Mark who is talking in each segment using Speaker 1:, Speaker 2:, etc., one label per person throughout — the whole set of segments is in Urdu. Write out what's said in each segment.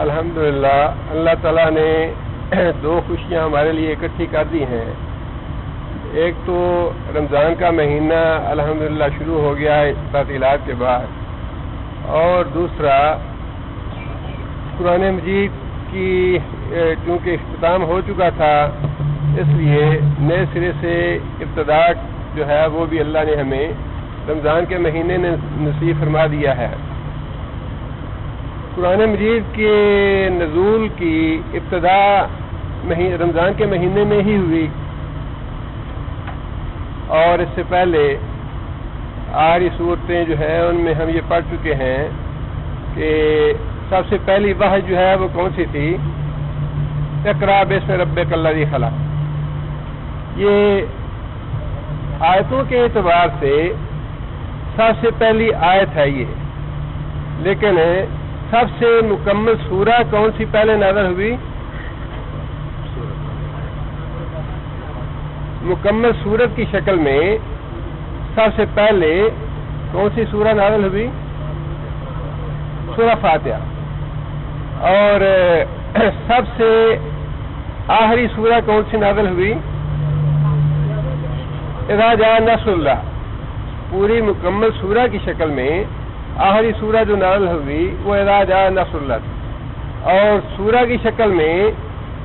Speaker 1: الحمدللہ اللہ تعالیٰ نے دو خوشیاں ہمارے لیے اکٹھی کر دی ہیں. ایک تو رمضان کا مہینہ الحمدللہ شروع ہو گیا ہے تعطیلات کے بعد، اور دوسرا قرآن مجید کی چونکہ اختتام ہو چکا تھا، اس لیے نئے سرے سے ابتدا جو ہے وہ بھی اللہ نے ہمیں رمضان کے مہینے نے نصیب فرما دیا ہے. قرآن مجید کے نزول کی ابتدا رمضان کے مہینے میں ہی ہوئی، اور اس سے پہلے آخری صورتیں جو ہیں ان میں ہم یہ پڑھ چکے ہیں کہ سب سے پہلی وحی جو ہے وہ کون سی تھی؟ اقرأ باسم ربک الذی خلق. یہ آیتوں کے اعتبار سے سب سے پہلی آیت ہے یہ، لیکن سب سے مکمل سورہ کون سی پہلے نازل ہوئی؟ مکمل سورت کی شکل میں سب سے پہلے کون سی سورہ نازل ہوئی؟ سورہ فاتحہ. اور سب سے آخری سورہ کون سی نازل ہوئی؟ اذا جاء نصر اللہ. پوری مکمل سورہ کی شکل میں آخری سورہ جو نازل ہوئی وہ اذا جاء نصر اللہ تھی، اور سورہ کی شکل میں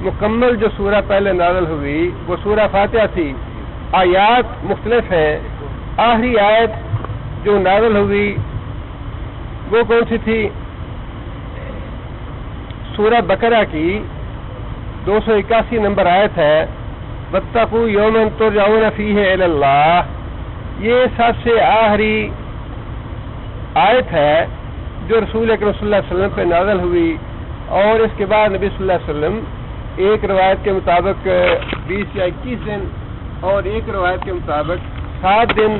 Speaker 1: مکمل جو سورہ پہلے نازل ہوئی وہ سورہ فاتحہ تھی. آیات مختلف ہیں. آخری آیت جو نازل ہوئی وہ کون سی تھی؟ سورہ بقرہ کی 281 نمبر آیت ہے، واتقوا یوما ترجعون فیہ الی اللہ. یہ سب سے آخری آیت ہے جو رسول اکرم صلی اللہ علیہ وسلم پہ نازل ہوئی، اور اس کے بعد نبی صلی اللہ علیہ وسلم ایک روایت کے مطابق 20 یا 21 دن اور ایک روایت کے مطابق 7 دن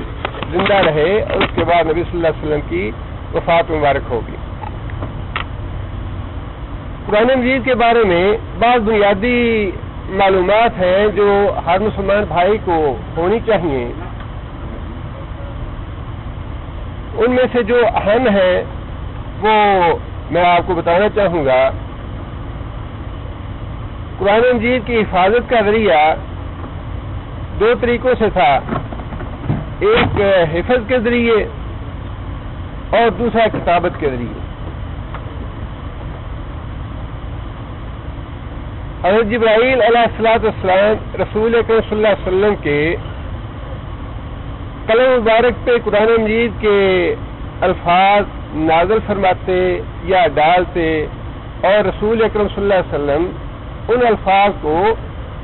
Speaker 1: زندہ رہے، اور اس کے بعد نبی صلی اللہ علیہ وسلم کی وفات مبارک ہوگی. قرآن مجید کے بارے میں بعض بنیادی معلومات ہیں جو ہر مسلمان بھائی کو ہونی چاہیے. ان میں سے جو اہم ہے وہ میں آپ کو بتانا چاہوں گا. قرآن مجید کی حفاظت کا ذریعہ 2 طریقوں سے تھا، ایک حفظ کے ذریعے اور دوسرا کتابت کے ذریعے. حضرت جبرائیل علیہ السلام رسول اکرم صلی اللہ علیہ وسلم کے قلم مبارک پہ قرآن مجید کے الفاظ نازل فرماتے یا ڈالتے، اور رسول اکرم صلی اللہ علیہ وسلم ان الفاظ کو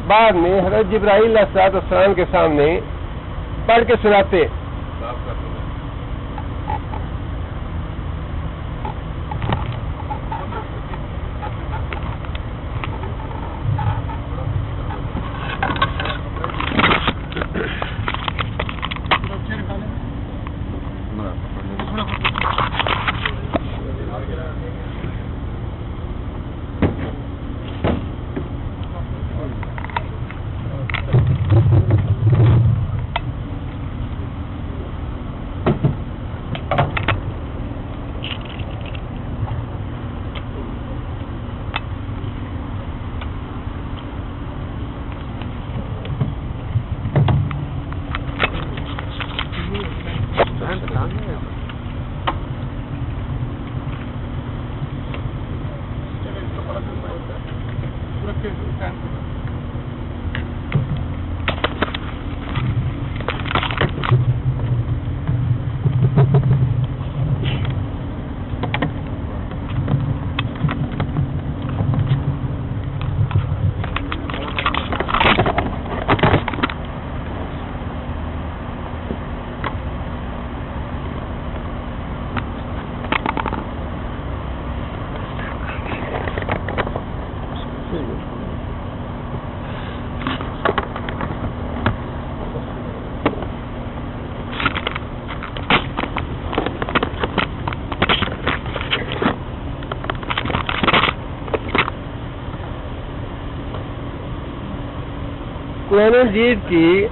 Speaker 1: بعد میں حضرت جبرائیل علیہ السلام کے سامنے پڑھ کے سناتے. قرآن مجید کی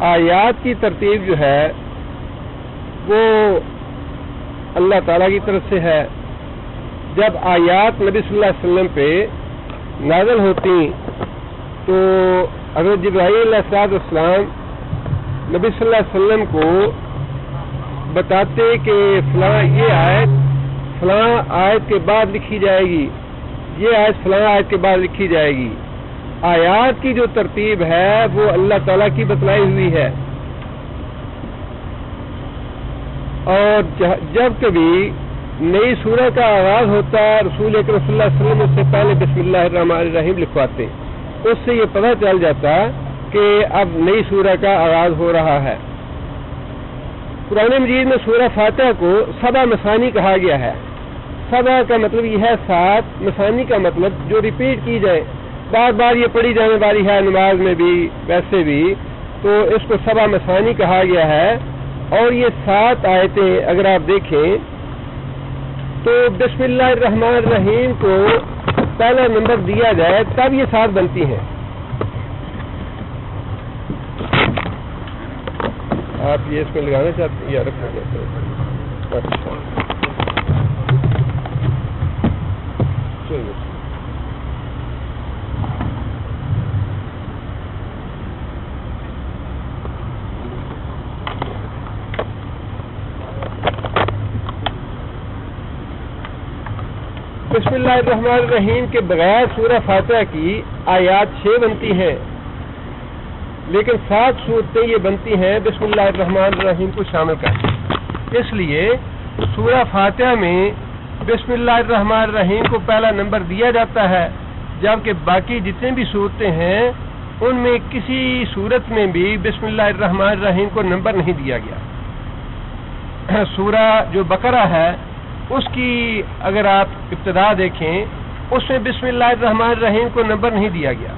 Speaker 1: آیات کی ترتیب جو ہے وہ اللہ تعالیٰ کی طرف سے ہے، جب آیات نبی صلی اللہ علیہ وسلم پہ نازل ہوتی تو حضرت جبرائیل علیہ السلام نبی صلی اللہ علیہ وسلم کو بتاتے کہ فلاں یہ آیت فلاں آیت کے بعد لکھی جائے گی، یہ آیت فلاں آیت کے بعد لکھی جائے گی. آیات کی جو ترتیب ہے وہ اللہ تعالیٰ کی بتلائی ہوئی ہے، اور جب کبھی نئی سورہ کا آغاز ہوتا ہے رسول اکرم صلی اللہ علیہ وسلم اس سے پہلے بسم اللہ الرحمن الرحیم لکھواتے، اس سے یہ پتہ چل جاتا کہ اب نئی سورہ کا آغاز ہو رہا ہے. قرآن مجید میں سورہ فاتحہ کو 7 مثانی کہا گیا ہے. 7 کا مطلب یہ ہے 7، مثانی کا مطلب جو ریپیٹ کی جائے، بار بار یہ پڑھی جانے والی ہے، نماز میں بھی ویسے بھی، تو اس کو 7 مثانی کہا گیا ہے. اور یہ 7 آیتیں اگر آپ دیکھیں تو بسم اللہ الرحمن الرحیم کو پہلا نمبر دیا جائے تب یہ 7 بنتی ہیں. آپ یہ اس میں لگانا چاہتے ہیں یا رکھنا چاہتے ہیں؟ اچھا چلو. بسم اللہ الرحمن الرحیم کے بغیر سورہ فاتحہ کی آیات 6 بنتی ہیں، لیکن 7 صورتیں یہ بنتی ہیں بسم اللہ الرحمن الرحیم کو شامل کر. اس لیے سورہ فاتحہ میں بسم اللہ الرحمن الرحیم کو پہلا نمبر دیا جاتا ہے، جبکہ باقی جتنے بھی صورتیں ہیں ان میں کسی صورت میں بھی بسم اللہ الرحمن الرحیم کو نمبر نہیں دیا گیا. سورہ جو بقرہ ہے اس کی اگر آپ ابتدا دیکھیں اس میں بسم اللہ الرحمن الرحیم کو نمبر نہیں دیا گیا،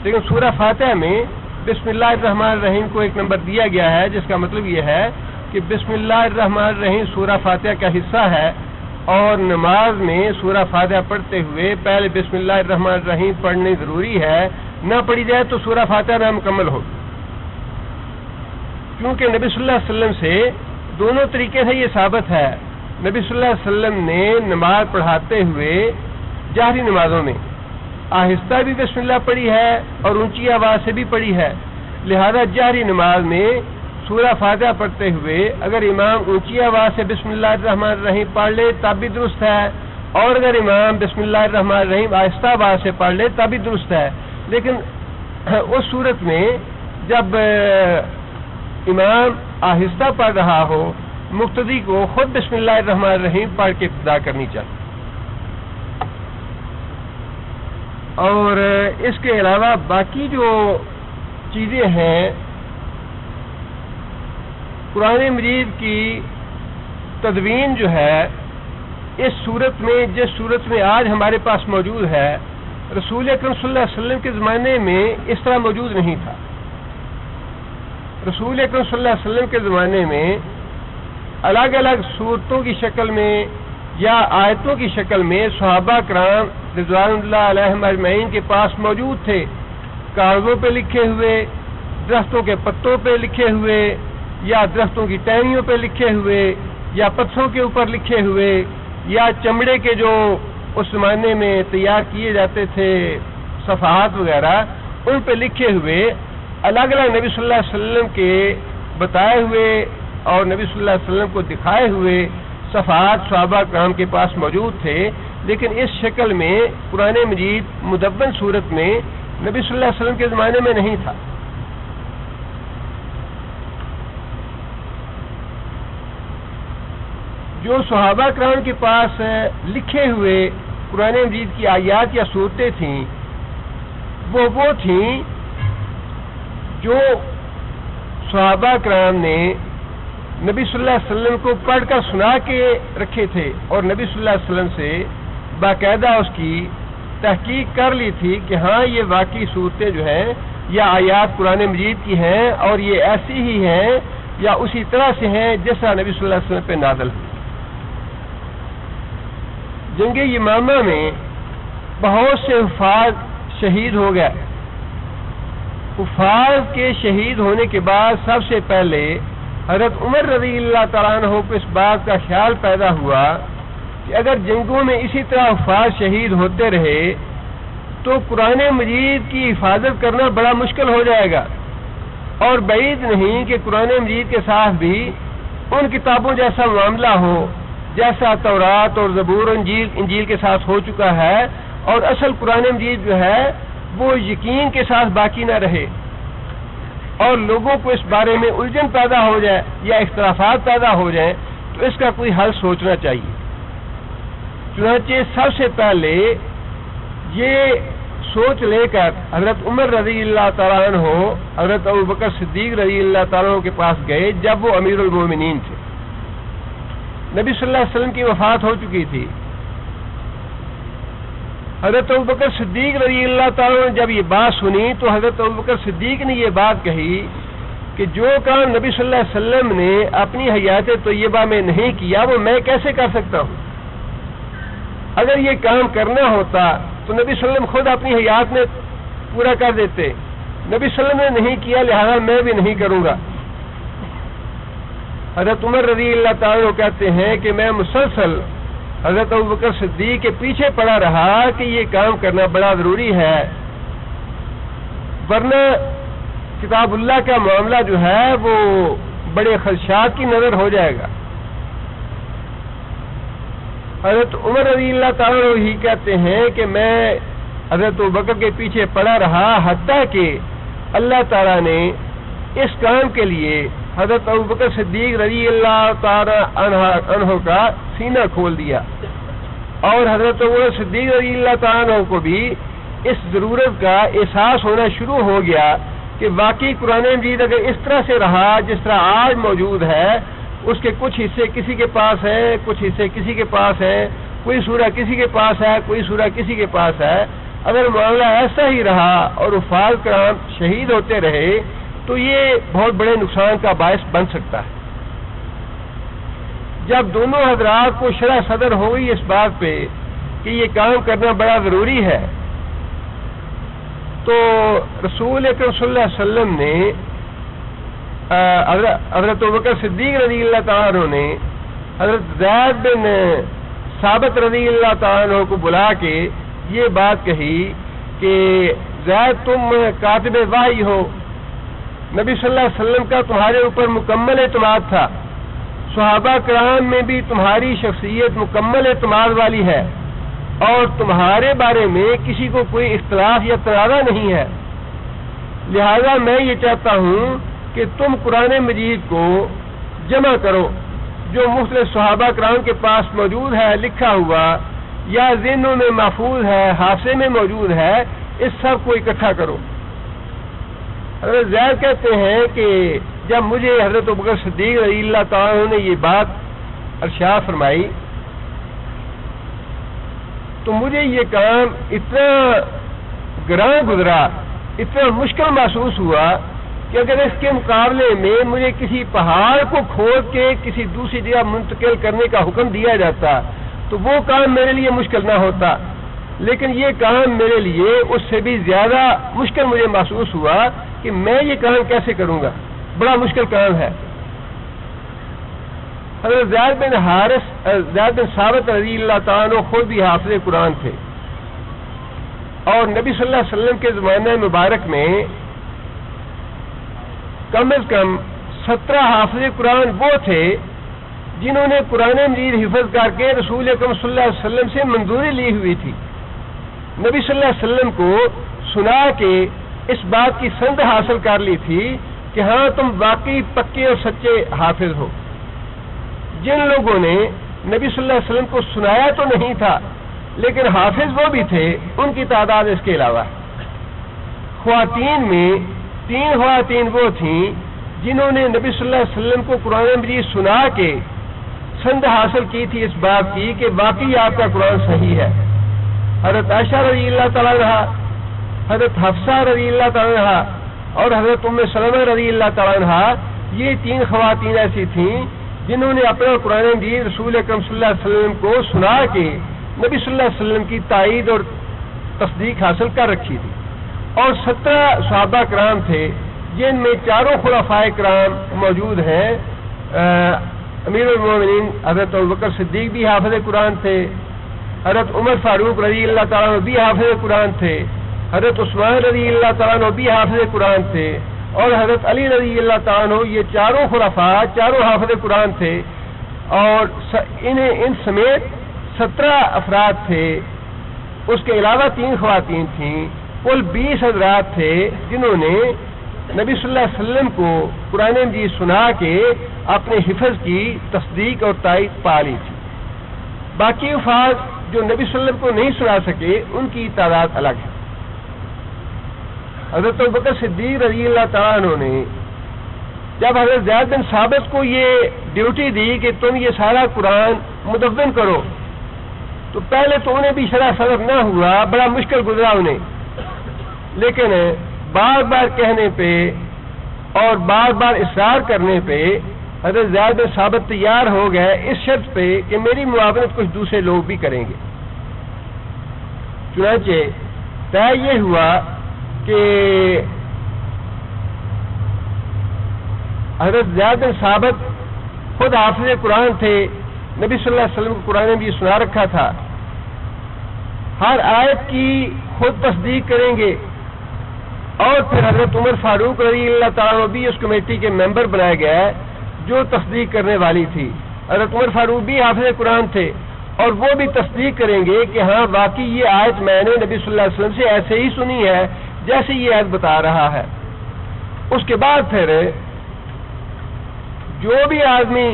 Speaker 1: لیکن سورہ فاتحہ میں بسم اللہ الرحمن الرحیم کو ایک نمبر دیا گیا ہے، جس کا مطلب یہ ہے کہ بسم اللہ الرحمن الرحیم سورہ فاتحہ کا حصہ ہے، اور نماز میں سورہ فاتحہ پڑھتے ہوئے پہلے بسم اللہ الرحمن الرحیم پڑھنی ضروری ہے. نہ پڑھی جائے تو سورہ فاتحہ نامکمل ہوگی، کیونکہ نبی صلی اللہ علیہ وسلم سے دونوں طریقے سے یہ ثابت ہے. نبی صلی اللہ علیہ وسلم نے نماز پڑھاتے ہوئے جہری نمازوں میں آہستہ بھی بسم اللہ پڑھی ہے اور اونچی آواز سے بھی پڑھی ہے. لہذا جہری نماز میں سورہ فاتحہ پڑھتے ہوئے اگر امام اونچی آواز سے بسم اللہ الرحمن الرحیم پڑھ لے تب بھی درست ہے، اور اگر امام بسم اللہ الرحمن الرحیم آہستہ آواز سے پڑھ لے تب بھی درست ہے. لیکن اس صورت میں جب امام آہستہ پڑھ رہا ہو مقتدی کو خود بسم اللہ الرحمن الرحیم پڑھ کے ابتدا کرنی چاہیے. اور اس کے علاوہ باقی جو چیزیں ہیں قرآن مجید کی تدوین جو ہے اس صورت میں، جس صورت میں آج ہمارے پاس موجود ہے، رسول اکرم صلی اللہ علیہ وسلم کے زمانے میں اس طرح موجود نہیں تھا. رسول اکرم صلی اللہ علیہ وسلم کے زمانے میں الگ الگ صورتوں کی شکل میں یا آیتوں کی شکل میں صحابہ کرام رضوان اللہ علیہم اجمعین کے پاس موجود تھے. کاغذوں پہ لکھے ہوئے، درختوں کے پتوں پہ لکھے ہوئے، یا درختوں کی ٹہنیوں پہ لکھے ہوئے، یا پتھروں کے اوپر لکھے ہوئے، یا چمڑے کے جو اس زمانے میں تیار کیے جاتے تھے صفحات وغیرہ ان پہ لکھے ہوئے الگ الگ نبی صلی اللہ علیہ وسلم کے بتائے ہوئے اور نبی صلی اللہ علیہ وسلم کو دکھائے ہوئے صفحات صحابہ کرام کے پاس موجود تھے. لیکن اس شکل میں قرآن مجید مدون صورت میں نبی صلی اللہ علیہ وسلم کے زمانے میں نہیں تھا. جو صحابہ کرام کے پاس لکھے ہوئے قرآن مجید کی آیات یا صورتیں تھیں وہ تھیں جو صحابہ کرام نے نبی صلی اللہ علیہ وسلم کو پڑھ کر سنا کے رکھے تھے، اور نبی صلی اللہ علیہ وسلم سے باقاعدہ اس کی تحقیق کر لی تھی کہ ہاں یہ واقعی صورتیں جو ہیں یا آیات قرآن مجید کی ہیں اور یہ ایسی ہی ہیں یا اسی طرح سے ہیں جیسا نبی صلی اللہ علیہ وسلم پہ نازل ہوئی. جنگ یمامہ میں بہت سے حفاظ شہید ہو گئے. حفاظ کے شہید ہونے کے بعد سب سے پہلے حضرت عمر رضی اللہ تعالیٰ عنہ کو اس بات کا خیال پیدا ہوا کہ اگر جنگوں میں اسی طرح افراد شہید ہوتے رہے تو قرآن مجید کی حفاظت کرنا بڑا مشکل ہو جائے گا، اور بعید نہیں کہ قرآن مجید کے ساتھ بھی ان کتابوں جیسا معاملہ ہو جیسا تورات اور زبور اور انجیل کے ساتھ ہو چکا ہے، اور اصل قرآن مجید جو ہے وہ یقین کے ساتھ باقی نہ رہے اور لوگوں کو اس بارے میں الجھن پیدا ہو جائے یا اختلافات پیدا ہو جائیں، تو اس کا کوئی حل سوچنا چاہیے۔ چنانچہ سب سے پہلے یہ سوچ لے کر حضرت عمر رضی اللہ تعالیٰ عنہ حضرت ابوبکر صدیق رضی اللہ تعالیٰ عنہ کے پاس گئے جب وہ امیر المومنین تھے۔ نبی صلی اللہ علیہ وسلم کی وفات ہو چکی تھی۔ حضرت ابوبکر صدیق رضی اللہ تعالیٰ نے جب یہ بات سنی تو حضرت ابوبکر صدیق نے یہ بات کہی کہ جو کام نبی صلی اللہ علیہ وسلم نے اپنی حیات طیبہ میں نہیں کیا وہ میں کیسے کر سکتا ہوں؟ اگر یہ کام کرنا ہوتا تو نبی صلی اللہ علیہ وسلم خود اپنی حیات میں پورا کر دیتے، نبی صلی اللہ علیہ وسلم نے نہیں کیا، لہذا میں بھی نہیں کروں گا۔ حضرت عمر رضی اللہ تعالیٰ کہتے ہیں کہ میں مسلسل حضرت ابوبکر صدیق کے پیچھے پڑا رہا کہ یہ کام کرنا بڑا ضروری ہے، ورنہ کتاب اللہ کا معاملہ جو ہے وہ بڑے خدشات کی نظر ہو جائے گا۔ حضرت عمر رضی اللہ تعالیٰ ہی کہتے ہیں کہ میں حضرت ابوبکر کے پیچھے پڑا رہا حتیٰ کہ اللہ تعالیٰ نے اس کام کے لیے حضرت ابوبکر صدیق رضی اللہ تعالیٰ عنہ کا سینہ کھول دیا، اور حضرت ابوبکر صدیق رضی اللہ تعالیٰ عنہ کو بھی اس ضرورت کا احساس ہونا شروع ہو گیا کہ واقعی قرآن مجید اگر اس طرح سے رہا جس طرح آج موجود ہے، اس کے کچھ حصے کسی کے پاس ہیں، کچھ حصے کسی کے پاس ہیں، کوئی سورہ کسی کے پاس ہے، کوئی سورہ کسی کے پاس ہے، اگر معاملہ ایسا ہی رہا اور افراد کرام شہید ہوتے رہے تو یہ بہت بڑے نقصان کا باعث بن سکتا ہے۔ جب دونوں حضرات کو شرح صدر ہو گئی اس بات پہ کہ یہ کام کرنا بڑا ضروری ہے، تو رسول اکرم صلی اللہ علیہ وسلم نے حضرت ابوبکر صدیق رضی اللہ تعالیٰ عنہ نے حضرت زید بن ثابت رضی اللہ تعالیٰ عنہ کو بلا کے یہ بات کہی کہ زید تم کاتب وحی ہو، نبی صلی اللہ علیہ وسلم کا تمہارے اوپر مکمل اعتماد تھا، صحابہ کرام میں بھی تمہاری شخصیت مکمل اعتماد والی ہے اور تمہارے بارے میں کسی کو کوئی اختلاف یا تنازع نہیں ہے، لہذا میں یہ چاہتا ہوں کہ تم قرآن مجید کو جمع کرو جو مختلف صحابہ کرام کے پاس موجود ہے لکھا ہوا یا ذہنوں میں محفوظ ہے، حافظے میں موجود ہے، اس سب کو اکٹھا کرو۔ حضرت زید کہتے ہیں کہ جب مجھے حضرت ابوبکر صدیق رضی اللہ تعالیٰ نے یہ بات ارشاد فرمائی تو مجھے یہ کام اتنا گراں گزرا، اتنا مشکل محسوس ہوا کہ اگر اس کے مقابلے میں مجھے کسی پہاڑ کو کھود کے کسی دوسری جگہ منتقل کرنے کا حکم دیا جاتا تو وہ کام میرے لیے مشکل نہ ہوتا، لیکن یہ کام میرے لیے اس سے بھی زیادہ مشکل مجھے محسوس ہوا کہ میں یہ کام کیسے کروں گا، بڑا مشکل کام ہے۔ حضرت زید بن ثابت رضی اللہ تعالیٰ عنہ خود بھی حافظ قرآن تھے، اور نبی صلی اللہ علیہ وسلم کے زمانہ مبارک میں کم از کم 17 حافظ قرآن وہ تھے جنہوں نے قرآن مجید حفظ کر کے رسول اکرم صلی اللہ علیہ وسلم سے منظوری لی ہوئی تھی، نبی صلی اللہ علیہ وسلم کو سنا کے اس بات کی سند حاصل کر لی تھی کہ ہاں تم واقعی پکے اور سچے حافظ ہو۔ جن لوگوں نے نبی صلی اللہ علیہ وسلم کو سنایا تو نہیں تھا لیکن حافظ وہ بھی تھے، ان کی تعداد اس کے علاوہ خواتین میں 3 خواتین وہ تھیں جنہوں نے نبی صلی اللہ علیہ وسلم کو قرآن مجید سنا کے سند حاصل کی تھی اس بات کی کہ واقعی آپ کا قرآن صحیح ہے۔ حضرت عائشہ رضی اللہ تعالیٰ عنہا، حضرت حفصہ رضی اللہ تعالیٰ عنہا اور حضرت ام سلمہ رضی اللہ تعالیٰ عنہا، یہ 3 خواتین ایسی تھیں جنہوں نے اپنا قرآن مجید رسول اکرم صلی اللہ علیہ وسلم کو سنا کے نبی صلی اللہ علیہ وسلم کی تائید اور تصدیق حاصل کر رکھی تھی، اور 17 صحابہ کرام تھے جن میں 4 خلفائے کرام موجود ہیں، امیر المومنین حضرت ابوبکر صدیق بھی حافظ قرآن تھے، حضرت عمر فاروق رضی اللہ تعالیٰ عنہ بھی حافظ قرآن تھے، حضرت عثمان رضی اللہ تعالیٰ عنہ بھی حافظ قرآن تھے، اور حضرت علی رضی اللہ تعالیٰ عنہ، یہ چاروں خلفاء چاروں حافظ قرآن تھے، اور ان سمیت 17 افراد تھے، اس کے علاوہ 3 خواتین تھیں، کل 20 حضرات تھے جنہوں نے نبی صلی اللہ علیہ وسلم کو قرآن مجید سنا کے اپنے حفظ کی تصدیق اور تائید پا لی تھی۔ باقی افراد جو نبی صلی اللہ علیہ وسلم کو نہیں سنا سکے ان کی تعداد الگ ہے۔ حضرت ابوبکر صدیق رضی اللہ تعالیٰ عنہ نے جب حضرت زید بن ثابت کو یہ ڈیوٹی دی کہ تم یہ سارا قرآن مدون کرو، تو پہلے تو انہیں بھی شرح صدر نہ ہوا، بڑا مشکل گزرا انہیں، لیکن بار بار کہنے پہ اور بار بار اصرار کرنے پہ حضرت زید بن ثابت تیار ہو گئے، اس شرط پہ کہ میری معاونت کچھ دوسرے لوگ بھی کریں گے۔ چنانچہ طے یہ ہوا کہ حضرت زید بن ثابت خود حافظ قرآن تھے، نبی صلی اللہ علیہ وسلم کو قرآن بھی سنا رکھا تھا، ہر آیت کی خود تصدیق کریں گے، اور پھر حضرت عمر فاروق رضی اللہ تعالیٰ عنہ بھی اس کمیٹی کے ممبر بنایا گیا ہے جو تصدیق کرنے والی تھی۔ حضرت عمر فاروق بھی حافظ قرآن تھے، اور وہ بھی تصدیق کریں گے کہ ہاں واقعی یہ آیت میں نے نبی صلی اللہ علیہ وسلم سے ایسے ہی سنی ہے جیسے یہ آیت بتا رہا ہے۔ اس کے بعد پھر جو بھی آدمی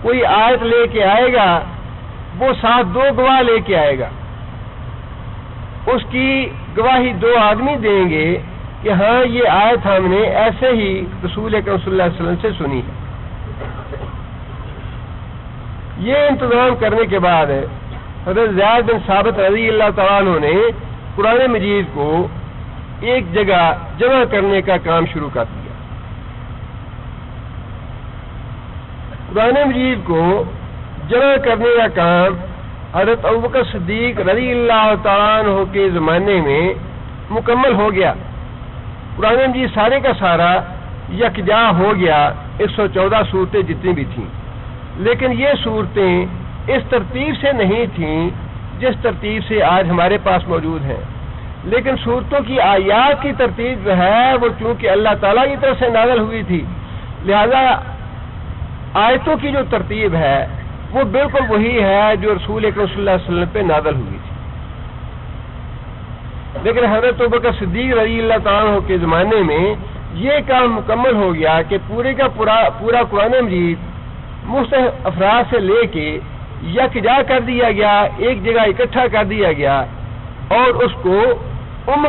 Speaker 1: کوئی آیت لے کے آئے گا وہ ساتھ 2 گواہ لے کے آئے گا، اس کی گواہی 2 آدمی دیں گے کہ ہاں یہ آیت ہم نے ایسے ہی رسول اکرم صلی اللہ علیہ وسلم سے سنی ہے۔ یہ انتظام کرنے کے بعد حضرت زید بن ثابت رضی اللہ تعالیٰ عنہ نے قرآن مجید کو ایک جگہ جمع کرنے کا کام شروع کر دیا۔ قرآن مجید کو جمع کرنے کا کام حضرت ابوبکر صدیق رضی اللہ تعالیٰ عنہ کے زمانے میں مکمل ہو گیا۔ قرآن مجید سارے کا سارا یکجا ہو گیا، 114 صورتیں جتنی بھی تھیں، لیکن یہ صورتیں اس ترتیب سے نہیں تھیں جس ترتیب سے آج ہمارے پاس موجود ہیں، لیکن صورتوں کی آیات کی ترتیب جو ہے وہ چونکہ اللہ تعالیٰ کی طرف سے نازل ہوئی تھی، لہذا آیتوں کی جو ترتیب ہے وہ بالکل وہی ہے جو رسول اکرم صلی اللہ علیہ وسلم پہ نازل ہوئی تھی۔ لیکن حضرت ابوبکر صدیق رضی اللہ تعالیٰ عنہ کے زمانے میں یہ کام مکمل ہو گیا کہ پورے کا پورا قرآن مجید مختلف افراد سے لے کے یکجا کر دیا گیا، ایک جگہ اکٹھا کر دیا گیا، اور اس کو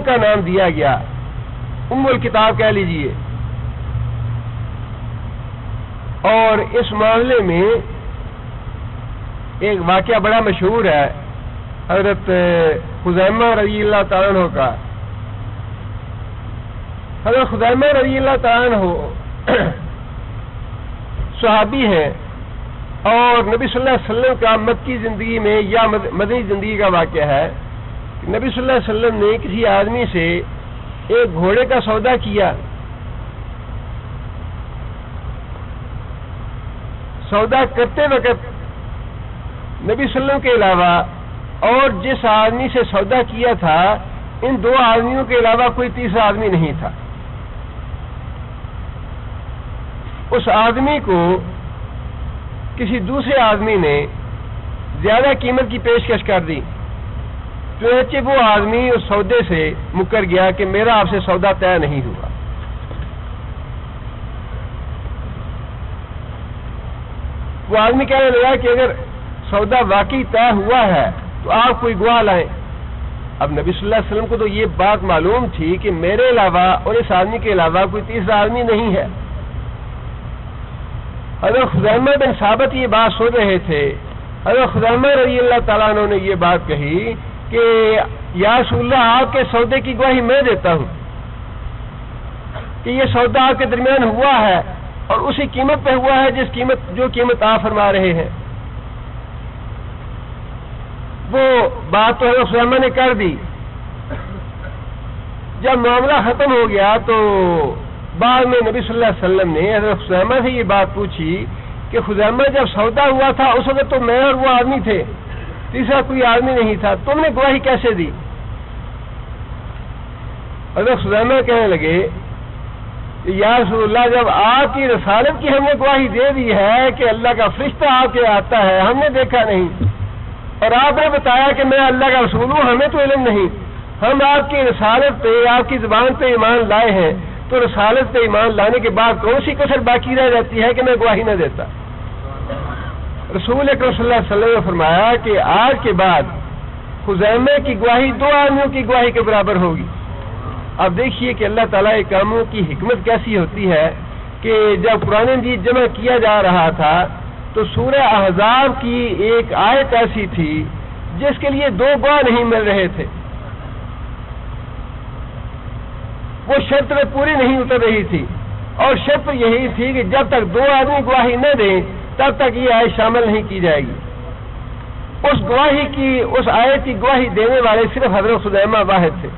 Speaker 1: کا نام دیا گیا، الکتاب کہہ لیجئے۔ اور اس معاملے میں ایک واقعہ بڑا مشہور ہے حضرت خزیمہ رضی اللہ تعالیٰ عنہ کا۔ حضرت خزیمہ رضی اللہ تعالیٰ عنہ صحابی ہیں، اور نبی صلی اللہ علیہ وسلم کا مکی زندگی میں یا مدنی زندگی کا واقعہ ہے، نبی صلی اللہ علیہ وسلم نے کسی آدمی سے ایک گھوڑے کا سودا کیا۔ سودا کرتے وقت نبی صلی اللہ علیہ وسلم کے علاوہ اور جس آدمی سے سودا کیا تھا، ان 2 آدمیوں کے علاوہ کوئی تیسرا آدمی نہیں تھا۔ اس آدمی کو کسی دوسرے آدمی نے زیادہ قیمت کی پیشکش کر دی، چنانچہ وہ آدمی اس سودے سے مکر گیا کہ میرا آپ سے سودا طے نہیں ہوا۔ وہ آدمی کہنے لگا کہ اگر سودا واقعی طے ہوا ہے تو آپ کوئی گواہ لائیں۔ اب نبی صلی اللہ علیہ وسلم کو تو یہ بات معلوم تھی کہ میرے علاوہ اور اس آدمی کے علاوہ کوئی تیسرا آدمی نہیں ہے۔ حضرت خزیمہ بن ثابت یہ بات سن رہے تھے۔ حضرت خزیمہ رضی اللہ تعالیٰ عنہ نے یہ بات کہی کہ یا رسول اللہ، آپ کے سودے کی گواہی میں دیتا ہوں کہ یہ سودا آپ کے درمیان ہوا ہے اور اسی قیمت پہ ہوا ہے جو قیمت آپ فرما رہے ہیں۔ وہ بات تو حضرت خزیمہ نے کر دی۔ جب معاملہ ختم ہو گیا تو بعد میں نبی صلی اللہ علیہ وسلم نے حضرت خزیمہ سے یہ بات پوچھی کہ خزیمہ جب سودا ہوا تھا اس وقت تو میں اور وہ آدمی تھے، تیسرا کوئی آدمی نہیں تھا، تم نے گواہی کیسے دی؟ حضرت خزیمہ کہنے لگے کہ یا رسول اللہ، جب آپ کی رسالت کی ہم نے گواہی دے دی ہے کہ اللہ کا فرشتہ آپ کے آتا ہے، ہم نے دیکھا نہیں، اور آپ نے بتایا کہ میں اللہ کا رسول ہوں، ہمیں تو علم نہیں، ہم آپ کی رسالت پہ، آپ کی زبان پہ ایمان لائے ہیں، تو رسالت پہ ایمان لانے کے بعد کون سی کسر باقی رہ جاتی ہے کہ میں گواہی نہ دیتا؟ رسول اکرم صلی اللہ علیہ وسلم نے فرمایا کہ آج کے بعد خزیمہ کی گواہی 2 آدمیوں کی گواہی کے برابر ہوگی۔ اب دیکھیے کہ اللہ تعالیٰ کے کاموں کی حکمت کیسی ہوتی ہے کہ جب قرآن مجید جمع کیا جا رہا تھا تو سورہ احزاب کی ایک آیت ایسی تھی جس کے لیے 2 گواہ نہیں مل رہے تھے، وہ شرط میں پوری نہیں اتر رہی تھی، اور شرط یہی تھی کہ جب تک 2 آدمی گواہی نہ دیں تب تک یہ آیت شامل نہیں کی جائے گی۔ اس آیت کی گواہی دینے والے صرف حضرت خزیمہ واحد تھے،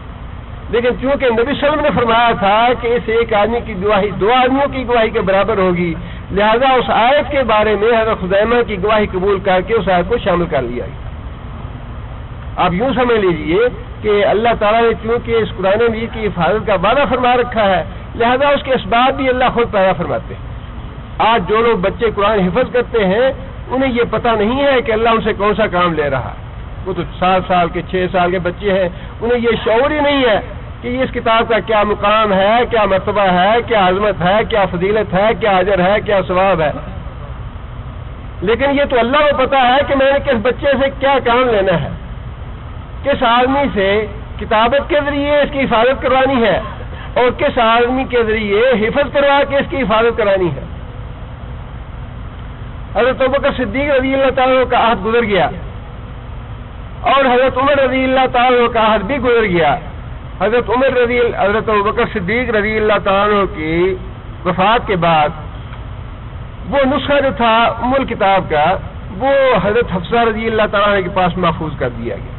Speaker 1: لیکن چونکہ نبی صلی اللہ علیہ وسلم نے فرمایا تھا کہ اس ایک آدمی کی گواہی 2 آدمیوں کی گواہی کے برابر ہوگی، لہذا اس آیت کے بارے میں حضرت خزیمہ کی گواہی قبول کر کے اس آیت کو شامل کر لیا گیا۔ آپ یوں سمجھ لیجئے کہ اللہ تعالیٰ نے چونکہ اس قرآن مجید کی حفاظت کا وعدہ فرما رکھا ہے، لہذا اس کے اسباب بھی اللہ خود پیدا فرماتے ہیں۔ آج جو لوگ بچے قرآن حفظ کرتے ہیں انہیں یہ پتہ نہیں ہے کہ اللہ ان سے کون سا کام لے رہا ہے، وہ تو 7 سال کے 6 سال کے بچے ہیں، انہیں یہ شعور ہی نہیں ہے کہ اس کتاب کا کیا مقام ہے، کیا مرتبہ ہے، کیا عظمت ہے، کیا فضیلت ہے، کیا اجر ہے، کیا ثواب ہے۔ لیکن یہ تو اللہ کو پتہ ہے کہ میں نے کس بچے سے کیا کام لینا ہے، کس آدمی سے کتابت کے ذریعے اس کی حفاظت کروانی ہے اور کس آدمی کے ذریعے حفظ کروا کے اس کی حفاظت کرانی ہے۔ حضرت ابوبکر صدیق رضی اللہ تعالیٰ کا عہد گزر گیا اور حضرت عمر رضی اللہ تعالیٰ کا عہد بھی گزر گیا۔ حضرت ابوبکر صدیق رضی اللہ تعالیٰ کی وفات کے بعد وہ نسخہ جو تھا ام الکتاب کا وہ حضرت حفصہ رضی اللہ تعالیٰ کے پاس محفوظ کر دیا گیا۔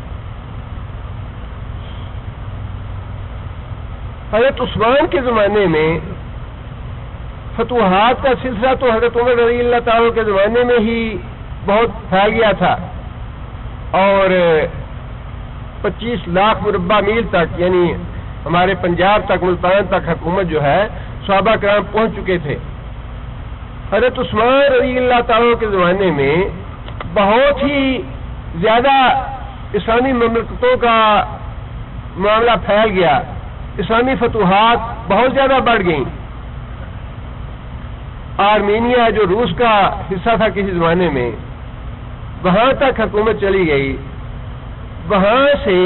Speaker 1: حضرت عثمان کے زمانے میں فتوحات کا سلسلہ تو حضرت عمر رضی اللہ تعالیٰ کے زمانے میں ہی بہت پھیل گیا تھا، اور 25 لاکھ مربع میل تک، یعنی ہمارے پنجاب تک، ملتان تک حکومت جو ہے صحابہ کرام پہنچ چکے تھے۔ حضرت عثمان رضی اللہ تعالیٰ کے زمانے میں بہت ہی زیادہ اسلامی مملکتوں کا معاملہ پھیل گیا، اسلامی فتوحات بہت زیادہ بڑھ گئیں۔ آرمینیا جو روس کا حصہ تھا کسی زمانے میں، وہاں تک حکومت چلی گئی۔ وہاں سے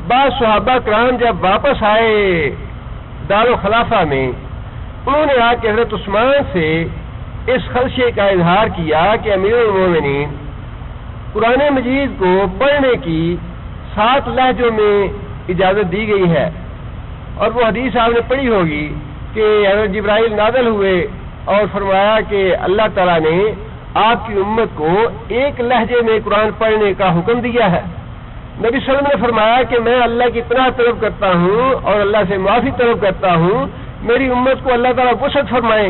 Speaker 1: بعض صحابہ کرام جب واپس آئے دارالخلافہ میں، انہوں نے آ کے حضرت عثمان سے اس خدشے کا اظہار کیا کہ امیر المومنین قرآن مجید کو پڑھنے کی 7 لہجوں میں اجازت دی گئی ہے، اور وہ حدیث آپ نے پڑھی ہوگی کہ حضرت جبرائیل نازل ہوئے اور فرمایا کہ اللہ تعالیٰ نے آپ کی امت کو ایک لہجے میں قرآن پڑھنے کا حکم دیا ہے۔ نبی صلی اللہ علیہ وسلم نے فرمایا کہ میں اللہ کی پناہ طلب کرتا ہوں اور اللہ سے معافی طلب کرتا ہوں میری امت کو اللہ تعالیٰ وسعت فرمائے،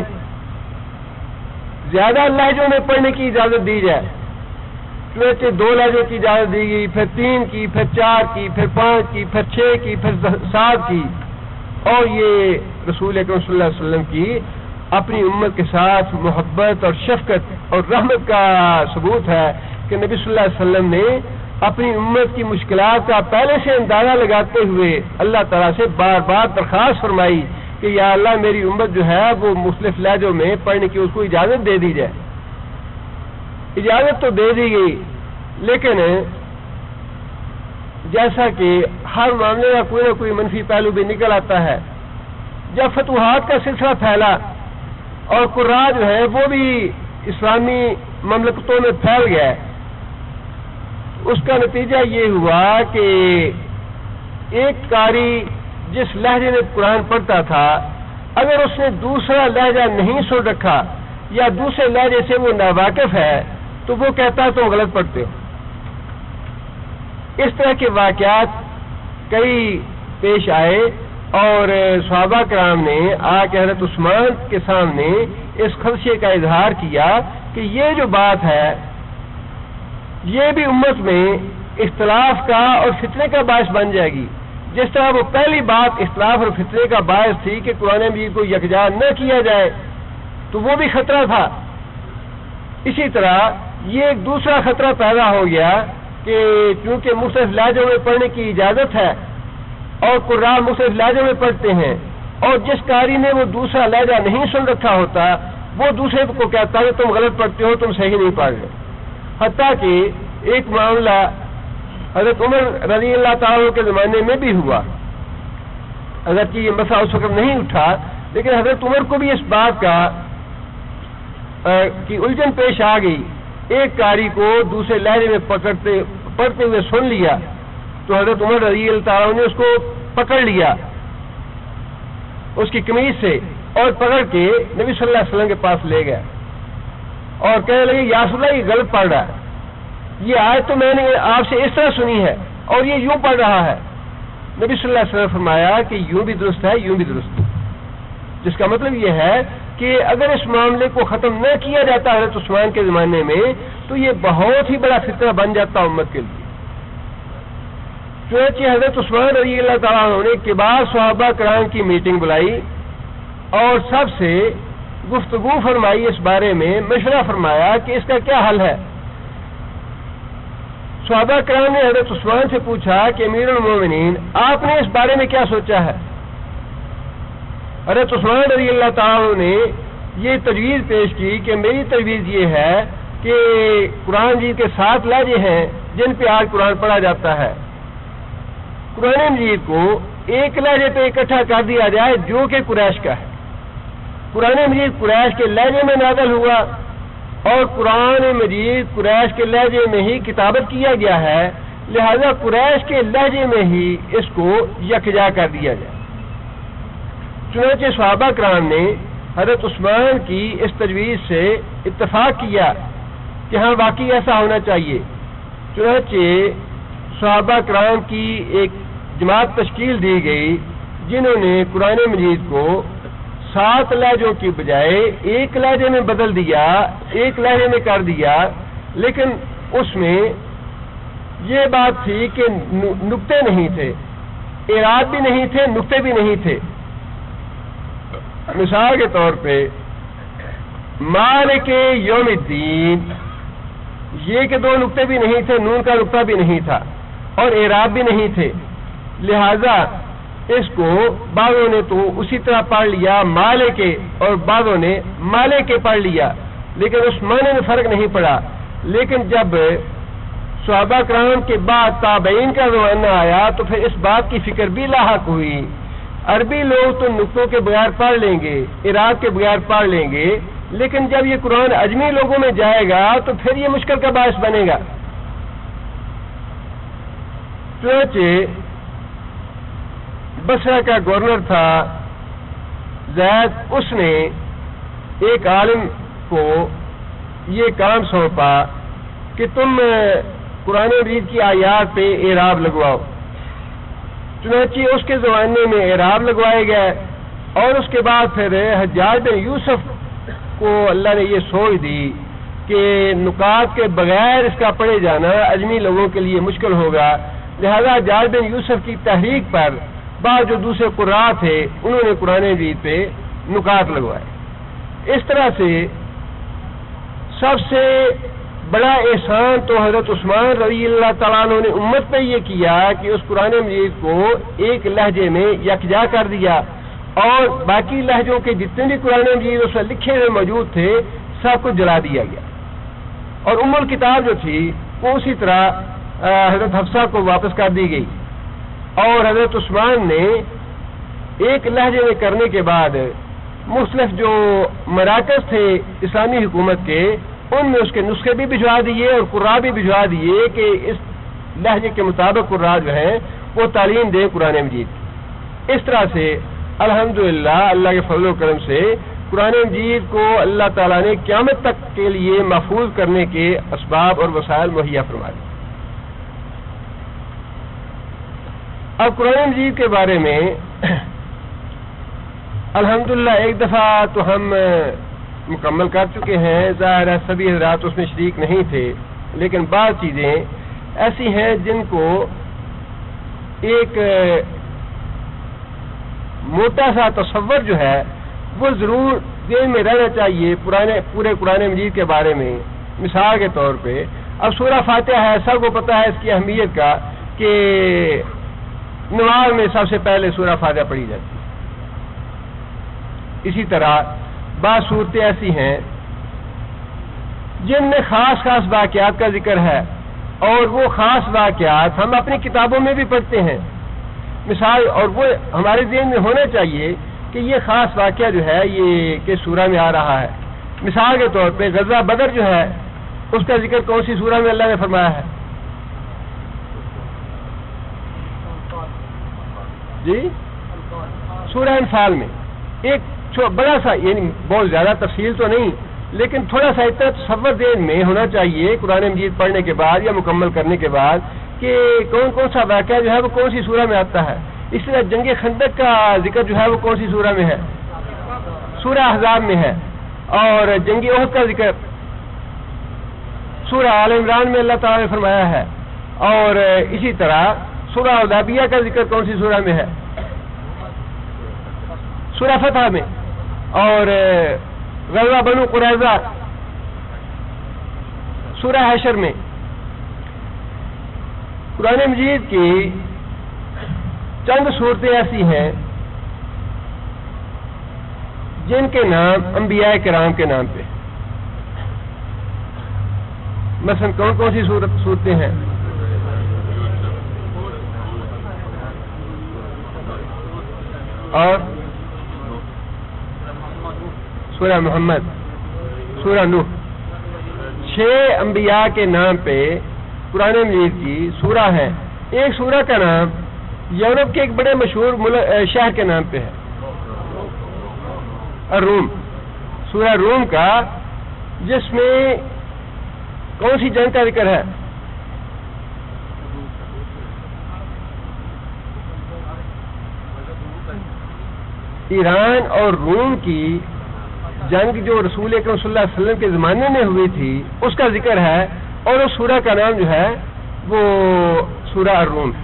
Speaker 1: زیادہ لہجوں میں پڑھنے کی اجازت دی جائے۔ چنانچہ 2 لہجوں کی اجازت دی گئی، پھر 3 کی، پھر 4 کی، پھر 5 کی، پھر 6 کی، پھر 7 کی، اور یہ رسول اکرم صلی اللہ علیہ وسلم کی اپنی امت کے ساتھ محبت اور شفقت اور رحمت کا ثبوت ہے کہ نبی صلی اللہ علیہ وسلم نے اپنی امت کی مشکلات کا پہلے سے اندازہ لگاتے ہوئے اللہ تعالیٰ سے بار بار درخواست فرمائی کہ یا اللہ میری امت جو ہے وہ مختلف لہجوں میں پڑھنے کی اس کو اجازت دے دی جائے۔ اجازت تو دے دی گئی، لیکن جیسا کہ ہر معاملے کا کوئی نہ کوئی منفی پہلو بھی نکل آتا ہے۔ جب فتوحات کا سلسلہ پھیلا اور قراء جو ہے وہ بھی اسلامی مملکتوں میں پھیل گیا، اس کا نتیجہ یہ ہوا کہ ایک قاری جس لہجے میں قرآن پڑھتا تھا اگر اس نے دوسرا لہجہ نہیں سن رکھا یا دوسرے لہجے سے وہ ناواقف ہے تو وہ کہتا ہے تم غلط پڑھتے ہو۔ اس طرح کے واقعات کئی پیش آئے اور صحابہ کرام نے آ کے حضرت عثمان کے سامنے اس خدشے کا اظہار کیا کہ یہ جو بات ہے یہ بھی امت میں اختلاف کا اور فتنے کا باعث بن جائے گی، جس طرح وہ پہلی بات اختلاف اور فتنے کا باعث تھی کہ قرآن مجید کو یکجا نہ کیا جائے، تو وہ بھی خطرہ تھا۔ اسی طرح یہ ایک دوسرا خطرہ پیدا ہو گیا کہ چونکہ مختلف لہجوں میں پڑھنے کی اجازت ہے اور قراء مختلف لہجوں میں پڑھتے ہیں، اور جس قاری نے وہ دوسرا لہجہ نہیں سن رکھا ہوتا وہ دوسرے کو کہتا ہے تم غلط پڑھتے ہو، تم صحیح نہیں پڑھ رہے۔ حتیٰ کہ ایک معاملہ حضرت عمر رضی اللہ تعالیٰ کے زمانے میں بھی ہوا، اگرچہ یہ مسئلہ اس وقت نہیں اٹھا، لیکن حضرت عمر کو بھی اس بات کا کی الجھن پیش آ گئی۔ ایک قاری کو دوسرے لہجے میں پڑھتے ہوئے سن لیا تو حضرت عمر رضی اللہ تعالیٰ نے اس کو پکڑ لیا اس کی قمیض سے اور پکڑ کے نبی صلی اللہ علیہ وسلم کے پاس لے گئے اور کہنے لگے یا رسول اللہ یہ غلط پڑھ رہا ہے، یہ آیت تو میں نے آپ سے اس طرح سنی ہے اور یہ یوں پڑھ رہا ہے۔ نبی صلی اللہ علیہ وسلم نے فرمایا کہ یوں بھی درست ہے، یوں بھی درست ہے، جس کا مطلب یہ ہے کہ اگر اس معاملے کو ختم نہ کیا جاتا حضرت عثمان کے زمانے میں تو یہ بہت ہی بڑا فتنہ بن جاتا امت کے لیے۔ چنانچہ حضرت عثمان رضی اللہ تعالیٰ عنہ نے کبار صحابہ کرام کی میٹنگ بلائی اور سب سے گفتگو فرمائی، اس بارے میں مشورہ فرمایا کہ اس کا کیا حل ہے۔ صحابہ کرام نے حضرت عثمان سے پوچھا کہ امیر المومنین آپ نے اس بارے میں کیا سوچا ہے؟ حضرت عثمان رضی اللہ تعالیٰ نے یہ تجویز پیش کی کہ میری تجویز یہ ہے کہ قرآن جی کے 7 لہجے ہیں جن پہ آج قرآن پڑھا جاتا ہے، قرآن مجید کو ایک لہجے پہ اکٹھا کر دیا جائے جو کہ قریش کا ہے۔ قرآن مجید قریش کے لہجے میں نازل ہوا اور قرآن مجید قریش کے لہجے میں ہی کتابت کیا گیا ہے، لہذا قریش کے لہجے میں ہی اس کو یکجا کر دیا جائے۔ چنانچہ صحابہ کرام نے حضرت عثمان کی اس تجویز سے اتفاق کیا کہ ہاں واقعی ایسا ہونا چاہیے۔ چنانچہ صحابہ کرام کی ایک جماعت تشکیل دی گئی جنہوں نے قرآن مجید کو 7 لہجوں کی بجائے ایک لہجے میں بدل دیا، ایک لہجے میں کر دیا، لیکن اس میں یہ بات تھی کہ نقطے نہیں تھے، اعراب بھی نہیں تھے، نقطے بھی نہیں تھے۔ مثال کے طور پہ مالک یوم الدین، یہ کہ 2 نقطے بھی نہیں تھے، نون کا نقطہ بھی نہیں تھا اور اعراب بھی نہیں تھے، لہذا اس کو بعضوں نے تو اسی طرح پڑھ لیا مالے کے اور بعضوں نے مالے کے پڑھ لیا، لیکن اس معنی میں فرق نہیں پڑا۔ لیکن جب صحابہ کرام کے بعد تابعین کا زمانہ آیا تو پھر اس بات کی فکر بھی لاحق ہوئی، عربی لوگ تو نقطوں کے بغیر پڑھ لیں گے، اعراب کے بغیر پڑھ لیں گے، لیکن جب یہ قرآن اجمی لوگوں میں جائے گا تو پھر یہ مشکل کا باعث بنے گا۔ چنانچہ بصرہ کا گورنر تھا زید، اس نے ایک عالم کو یہ کام سونپا کہ تم قرآن مجید کی آیات پہ اعراب لگواؤ۔ چنانچہ اس کے زمانے میں اعراب لگوائے گئے اور اس کے بعد پھر حجاج بن یوسف کو اللہ نے یہ سوچ دی کہ نکات کے بغیر اس کا پڑھے جانا اجمی لوگوں کے لیے مشکل ہوگا، لہذا حجاج بن یوسف کی تحریک پر بعض جو دوسرے قراء تھے انہوں نے قرآن مجید پہ نکات لگوائے۔ اس طرح سے سب سے بڑا احسان تو حضرت عثمان رضی اللہ تعالیٰ عنہ نے امت پہ یہ کیا کہ اس قرآن مجید کو ایک لہجے میں یکجا کر دیا اور باقی لہجوں کے جتنے بھی قرآن مجید اس میں لکھے ہوئے موجود تھے سب کو جلا دیا گیا، اور ام الکتاب جو تھی وہ اسی طرح حضرت حفصہ کو واپس کر دی گئی، اور حضرت عثمان نے ایک لہجے میں کرنے کے بعد مختلف جو مراکز تھے اسلامی حکومت کے ان میں اس کے نسخے بھی بھجوا دیے اور قراء بھی بھجوا دیے کہ اس لہجے کے مطابق قراء جو ہیں وہ تعلیم دیں قرآن مجید۔ اس طرح سے الحمدللہ اللہ کے فضل و کرم سے قرآن مجید کو اللہ تعالیٰ نے قیامت تک کے لیے محفوظ کرنے کے اسباب اور وسائل مہیا فرما دی۔ اب قرآن مجید کے بارے میں الحمدللہ ایک دفعہ تو ہم مکمل کر چکے ہیں، ظاہر ہے سبھی حضرات اس میں شریک نہیں تھے، لیکن بعض چیزیں ایسی ہیں جن کو ایک موٹا سا تصور جو ہے وہ ضرور ذہن میں رہنا چاہیے پورے قرآن مجید کے بارے میں. مثال کے طور پہ اب سورہ فاتحہ ہے، سب کو پتہ ہے اس کی اہمیت کا کہ نماز میں سب سے پہلے سورہ فاتحہ پڑھی جاتی ہے. اسی طرح بعض صورتیں ایسی ہیں جن میں خاص خاص واقعات کا ذکر ہے، اور وہ خاص واقعات ہم اپنی کتابوں میں بھی پڑھتے ہیں. مثال، اور وہ ہمارے ذہن میں ہونا چاہیے کہ یہ خاص واقعہ جو ہے یہ کس سورہ میں آ رہا ہے. مثال کے طور پہ غزوہ بدر جو ہے اس کا ذکر کون سی سورہ میں اللہ نے فرمایا ہے؟ جی، سورہ انفال میں. ایک بڑا سا، یعنی بہت زیادہ تفصیل تو نہیں، لیکن تھوڑا سا اتنا تصور ذہن میں ہونا چاہیے قرآن مجید پڑھنے کے بعد یا مکمل کرنے کے بعد کہ کون کون سا واقعہ جو ہے وہ کون سی سورہ میں آتا ہے. اس طرح جنگ خندق کا ذکر جو ہے وہ کون سی سورہ میں ہے؟ سورہ احزاب میں ہے. اور جنگ احد کا ذکر سورہ آل عمران میں اللہ تعالیٰ نے فرمایا ہے. اور اسی طرح سورہ حدیبیہ کا ذکر کون سی سورہ میں ہے؟ سورہ فتح میں. اور غزوہ بنو قریظہ سورہ حشر میں. قرآن مجید کی چند صورتیں ایسی ہیں جن کے نام انبیاء کرام کے نام پہ. مثلا کون کون سی صورتیں ہیں؟ اور سورہ محمد، سورہ نوح. 6 انبیاء کے نام پہ قرآن مجید کی سورہ ہے. ایک سورہ کا نام یورپ کے ایک بڑے مشہور شہر کے نام پہ ہے، الروم. سورہ روم کا، جس میں کون سی جنگ کا ذکر ہے؟ ایران اور روم کی جنگ جو رسول اکرم صلی اللہ علیہ وسلم کے زمانے میں ہوئی تھی اس کا ذکر ہے، اور اس سورہ کا نام جو ہے وہ سورہ الروم ہے.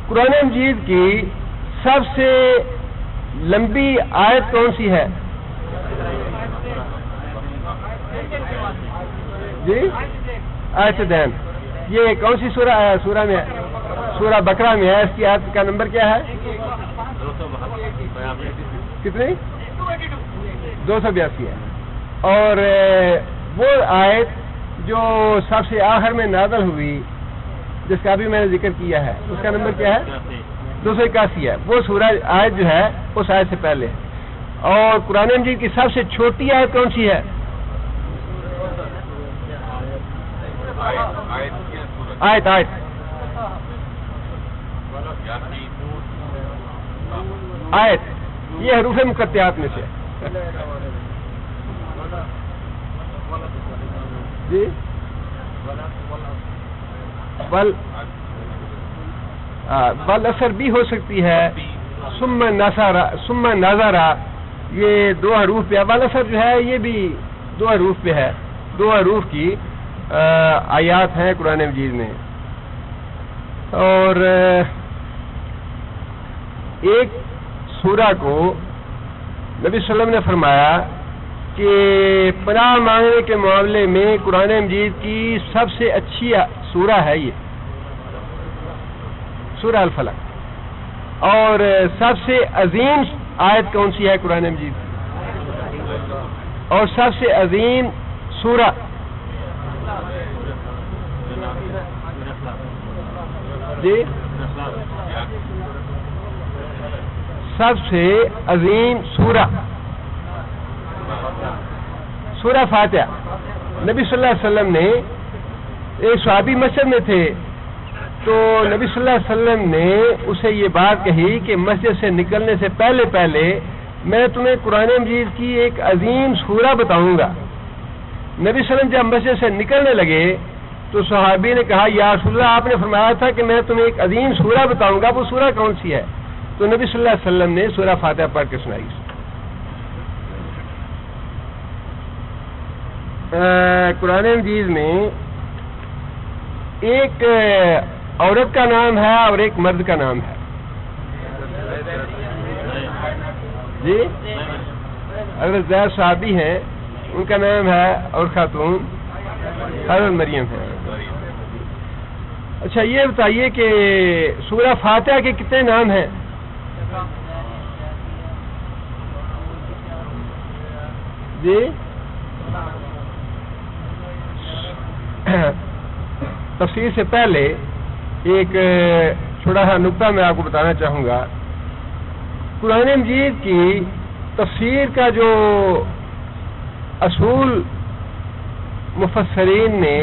Speaker 1: قرآن مجید کی سب سے لمبی آیت کون سی ہے؟ جی، آیت دین. یہ کون سی سورہ میں ہے؟ سورہ بقرہ میں ہے. اس کی آیت کا نمبر کیا ہے؟ کتنی؟ 282 ہے. اور وہ آیت جو سب سے آخر میں نازل ہوئی جس کا بھی میں نے ذکر کیا ہے اس کا نمبر کیا ہے؟ 281 ہے. وہ سورہ آیت جو ہے اس آیت سے پہلے. اور قرآن مجید کی سب سے چھوٹی آیت کون سی ہے؟ آیت یہ حروف مقطعات میں سے. جی، بل اثر بھی ہو سکتی ہے. ثم نظرا یہ 2 حروف پہ ہے. بل اثر جو ہے یہ بھی 2 حروف پہ ہے. 2 حروف کی آیات ہیں قرآن مجید میں. اور ایک سورہ کو نبی صلی اللہ علیہ وسلم نے فرمایا کہ پناہ مانگنے کے معاملے میں قرآن مجید کی سب سے اچھی سورہ ہے یہ سورہ الفلق. اور سب سے عظیم آیت کون سی ہے قرآن مجید کی؟ اور سب سے عظیم سورہ جی، سب سے عظیم سورہ سورہ فاتحہ. نبی صلی اللہ علیہ وسلم نے، ایک صحابی مسجد میں تھے تو نبی صلی اللہ علیہ وسلم نے اسے یہ بات کہی کہ مسجد سے نکلنے سے پہلے میں تمہیں قرآن مجید کی ایک عظیم سورہ بتاؤں گا. نبی صلی اللہ علیہ وسلم جب مسجد سے نکلنے لگے تو صحابی نے کہا یا رسول اللہ، آپ نے فرمایا تھا کہ میں تمہیں ایک عظیم سورہ بتاؤں گا، وہ سورہ کون سی ہے؟ تو نبی صلی اللہ علیہ وسلم نے سورہ فاتحہ پڑھ کے سنائی. قرآن مجید میں ایک عورت کا نام ہے اور ایک مرد کا نام ہے. جی اگر زید صحابی ہیں ان کا نام ہے اور خاتون حضرت مریم ہے. اچھا یہ بتائیے کہ سورہ فاتحہ کے کتنے نام ہیں؟ جی تفسیر سے پہلے ایک چھوٹا سا نقطہ میں آپ کو بتانا چاہوں گا. قرآن مجید کی تفسیر کا جو اصول مفسرین نے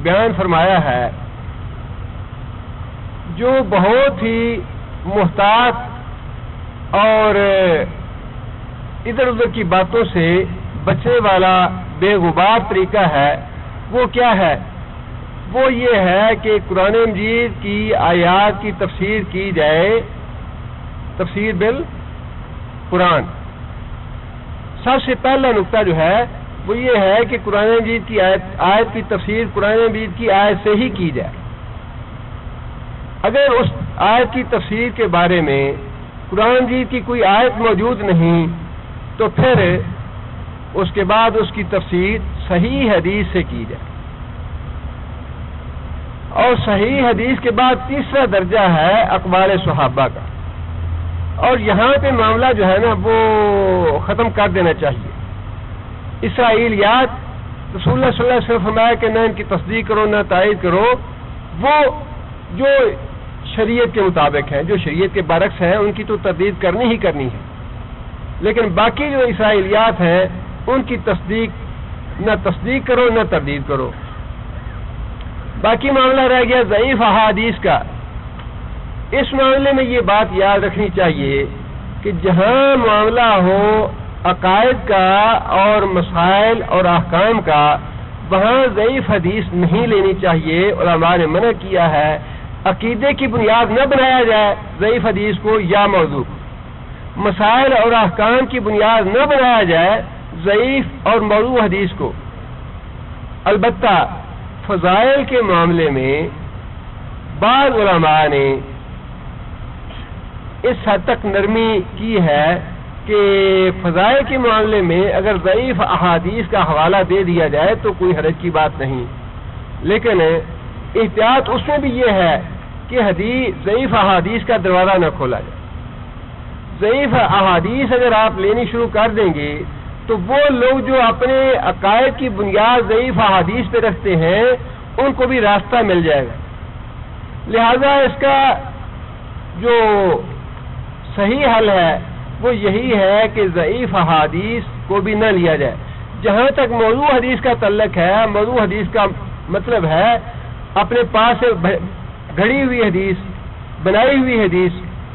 Speaker 1: بیان فرمایا ہے، جو بہت ہی محتاط اور ادھر ادھر کی باتوں سے بچنے والا بے غبار طریقہ ہے، وہ کیا ہے؟ وہ یہ ہے کہ قرآن مجید کی آیات کی تفسیر کی جائے تفسیر بالقرآن. سب سے پہلا نقطہ جو ہے وہ یہ ہے کہ قرآن مجید کی آیت کی تفسیر قرآن مجید کی آیت سے ہی کی جائے. اگر اس آیت کی تفسیر کے بارے میں قرآن مجید کی کوئی آیت موجود نہیں تو پھر اس کے بعد اس کی تفسیر صحیح حدیث سے کی جائے. اور صحیح حدیث کے بعد تیسرا درجہ ہے اقوال صحابہ کا. اور یہاں پہ معاملہ جو ہے نا وہ ختم کر دینا چاہیے. اسرائیلیات رسول اللہ صلی اللہ علیہ وسلم فرمایا کہ نہ ان کی تصدیق کرو نہ تائید کرو، وہ جو شریعت کے مطابق ہیں، جو شریعت کے برعکس ہیں، ان کی تو تردید کرنی ہی کرنی ہے. لیکن باقی جو اسرائیلیات ہیں ان کی تصدیق نہ تصدیق کرو نہ تردید کرو. باقی معاملہ رہ گیا ضعیف احادیث کا. اس معاملے میں یہ بات یاد رکھنی چاہیے کہ جہاں معاملہ ہو عقائد کا اور مسائل اور احکام کا، وہاں ضعیف حدیث نہیں لینی چاہیے. علماء نے منع کیا ہے عقیدے کی بنیاد نہ بنایا جائے ضعیف حدیث کو یا موضوع کو. مسائل اور احکام کی بنیاد نہ بنایا جائے ضعیف اور موضوع حدیث کو. البتہ فضائل کے معاملے میں بعض علماء نے اس حد تک نرمی کی ہے کہ فضائل کے معاملے میں اگر ضعیف احادیث کا حوالہ دے دیا جائے تو کوئی حرج کی بات نہیں. لیکن احتیاط اس میں بھی یہ ہے کہ ضعیف احادیث کا دروازہ نہ کھولا جائے. ضعیف احادیث اگر آپ لینی شروع کر دیں گے تو وہ لوگ جو اپنے عقائد کی بنیاد ضعیف احادیث پہ رکھتے ہیں ان کو بھی راستہ مل جائے گا. لہذا اس کا جو صحیح حل ہے وہ یہی ہے کہ ضعیف احادیث کو بھی نہ لیا جائے. جہاں تک موضوع حدیث کا تعلق ہے، موضوع حدیث کا مطلب ہے اپنے پاس سے گھڑی ہوئی حدیث، بنائی ہوئی حدیث،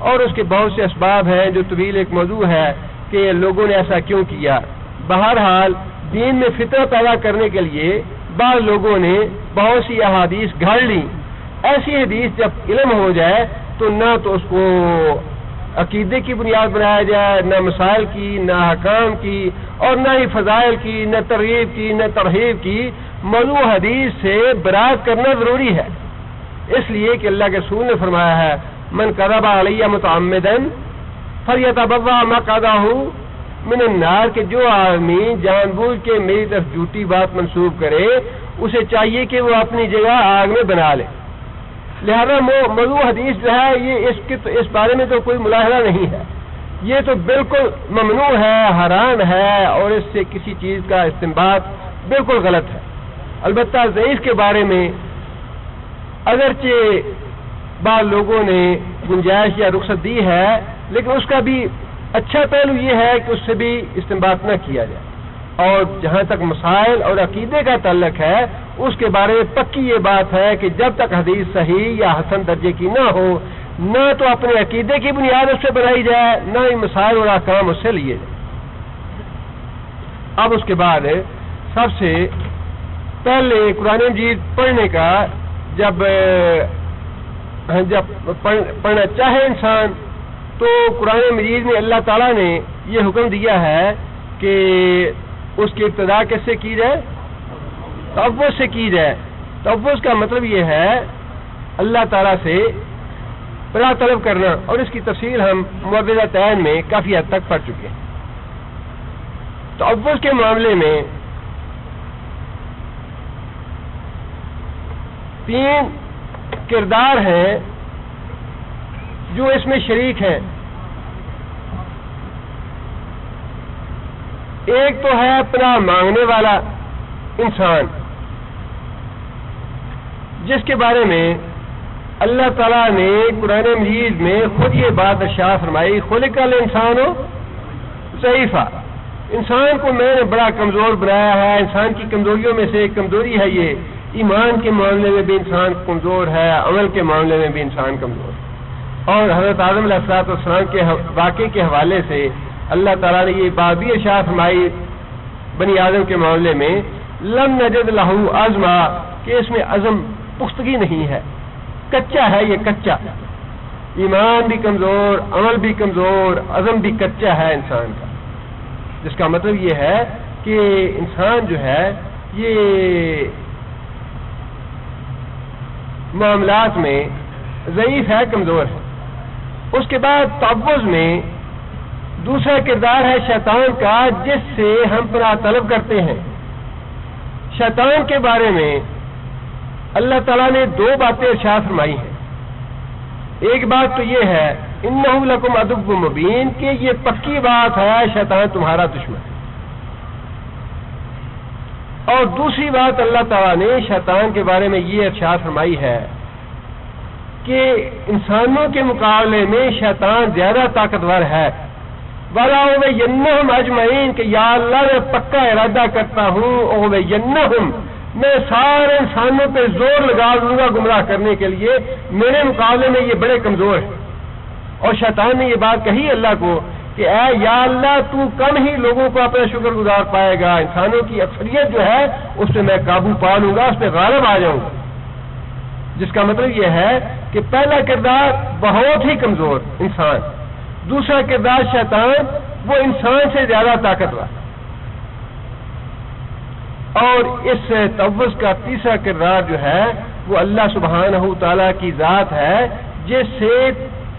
Speaker 1: اور اس کے بہت سے اسباب ہیں جو طویل ایک موضوع ہے کہ لوگوں نے ایسا کیوں کیا. بہرحال دین میں فتنہ پیدا کرنے کے لیے بعض لوگوں نے بہت سی احادیث گھڑ لی. ایسی حدیث جب علم ہو جائے تو نہ تو اس کو عقیدے کی بنیاد بنایا جائے، نہ مسائل کی، نہ حکام کی، اور نہ ہی فضائل کی، نہ ترغیب کی، نہ ترہیب کی. موضوع حدیث سے برات کرنا ضروری ہے. اس لیے کہ اللہ کے رسول نے فرمایا ہے من کذب علی متعمدا فلیتبوأ مقعدہ من النار، کہ جو آدمی جان بوجھ کے میری طرف جھوٹی بات منسوب کرے اسے چاہیے کہ وہ اپنی جگہ آگ میں بنا لے. لہذا موضوع حدیث جو ہے یہ اس بارے میں تو کوئی ملاحظہ نہیں ہے، یہ تو بالکل ممنوع ہے، حرام ہے، اور اس سے کسی چیز کا استنباط بالکل غلط ہے. البتہ ضعیف کے بارے میں اگرچہ بعض لوگوں نے گنجائش یا رخصت دی ہے، لیکن اس کا بھی اچھا پہلو یہ ہے کہ اس سے بھی استنباط نہ کیا جائے. اور جہاں تک مسائل اور عقیدے کا تعلق ہے اس کے بارے میں پکی یہ بات ہے کہ جب تک حدیث صحیح یا حسن درجے کی نہ ہو، نہ تو اپنے عقیدے کی بنیاد اس سے بنائی جائے، نہ ہی مسائل اور احکام اس سے لیے جائے. اب اس کے بعد سب سے پہلے قرآن مجید پڑھنے کا جب پڑھنا چاہے انسان تو قرآن مجید میں اللہ تعالیٰ نے یہ حکم دیا ہے کہ اس کی ابتدا کس سے کی جائے؟ تعوذ سے کی جائے. تعوذ کا مطلب یہ ہے اللہ تعالیٰ سے پناہ طلب کرنا، اور اس کی تفصیل ہم معوذتین میں کافی حد تک پڑھ چکے ہیں. تعوذ کے معاملے میں 3 کردار ہیں جو اس میں شریک ہیں. ایک تو ہے پناہ مانگنے والا انسان، جس کے بارے میں اللہ تعالیٰ نے قرآن مجید میں خود یہ بات ارشاد فرمائی، خلق الانسان ضعیفا، انسان کو میں نے بڑا کمزور بنایا ہے. انسان کی کمزوریوں میں سے ایک کمزوری ہے یہ، ایمان کے معاملے میں بھی انسان کمزور ہے، عمل کے معاملے میں بھی انسان کمزور ہے. اور حضرت آدم علیہ السلام کے واقعے کے حوالے سے اللہ تعالیٰ نے یہ بات بھی ارشاد فرمائی بنی آدم کے معاملے میں، لم نجد لہو عزما، کہ اس میں عزم پختگی نہیں ہے، کچا ہے، یہ کچا، ایمان بھی کمزور، عمل بھی کمزور، عزم بھی کچا ہے انسان کا. جس کا مطلب یہ ہے کہ انسان جو ہے یہ معاملات میں ضعیف ہے، کمزور ہے. اس کے بعد تعوذ میں دوسرا کردار ہے شیطان کا، جس سے ہم پناہ طلب کرتے ہیں. شیطان کے بارے میں اللہ تعالیٰ نے 2 باتیں ارشاد فرمائی ہیں. ایک بات تو یہ ہے انہ لکم عدو مبین، کہ یہ پکی بات ہے شیطان تمہارا دشمن ہے. اور دوسری بات اللہ تعالیٰ نے شیطان کے بارے میں یہ ارشاد فرمائی ہے کہ انسانوں کے مقابلے میں شیطان زیادہ طاقتور ہے. وَلَأُغْوِيَنَّهُمْ أَجْمَعِينَ، کہ یا اللہ میں پکا ارادہ کرتا ہوں، اغوینہم، میں سارے انسانوں پہ زور لگا دوں گا گمراہ کرنے کے لیے، میرے مقابلے میں یہ بڑے کمزور ہیں. اور شیطان نے یہ بات کہی اللہ کو کہ اے یا اللہ تو کم ہی لوگوں کو اپنا شکر گزار پائے گا، انسانوں کی اکثریت جو ہے اس پہ میں قابو پا لوں گا، اس پہ غالب آ جاؤں گا. جس کا مطلب یہ ہے کہ پہلا کردار بہت ہی کمزور انسان، دوسرا کردار شیطان وہ انسان سے زیادہ طاقتور. اور اس تعوذ کا تیسرا کردار جو ہے وہ اللہ سبحانہ تعالیٰ کی ذات ہے جس سے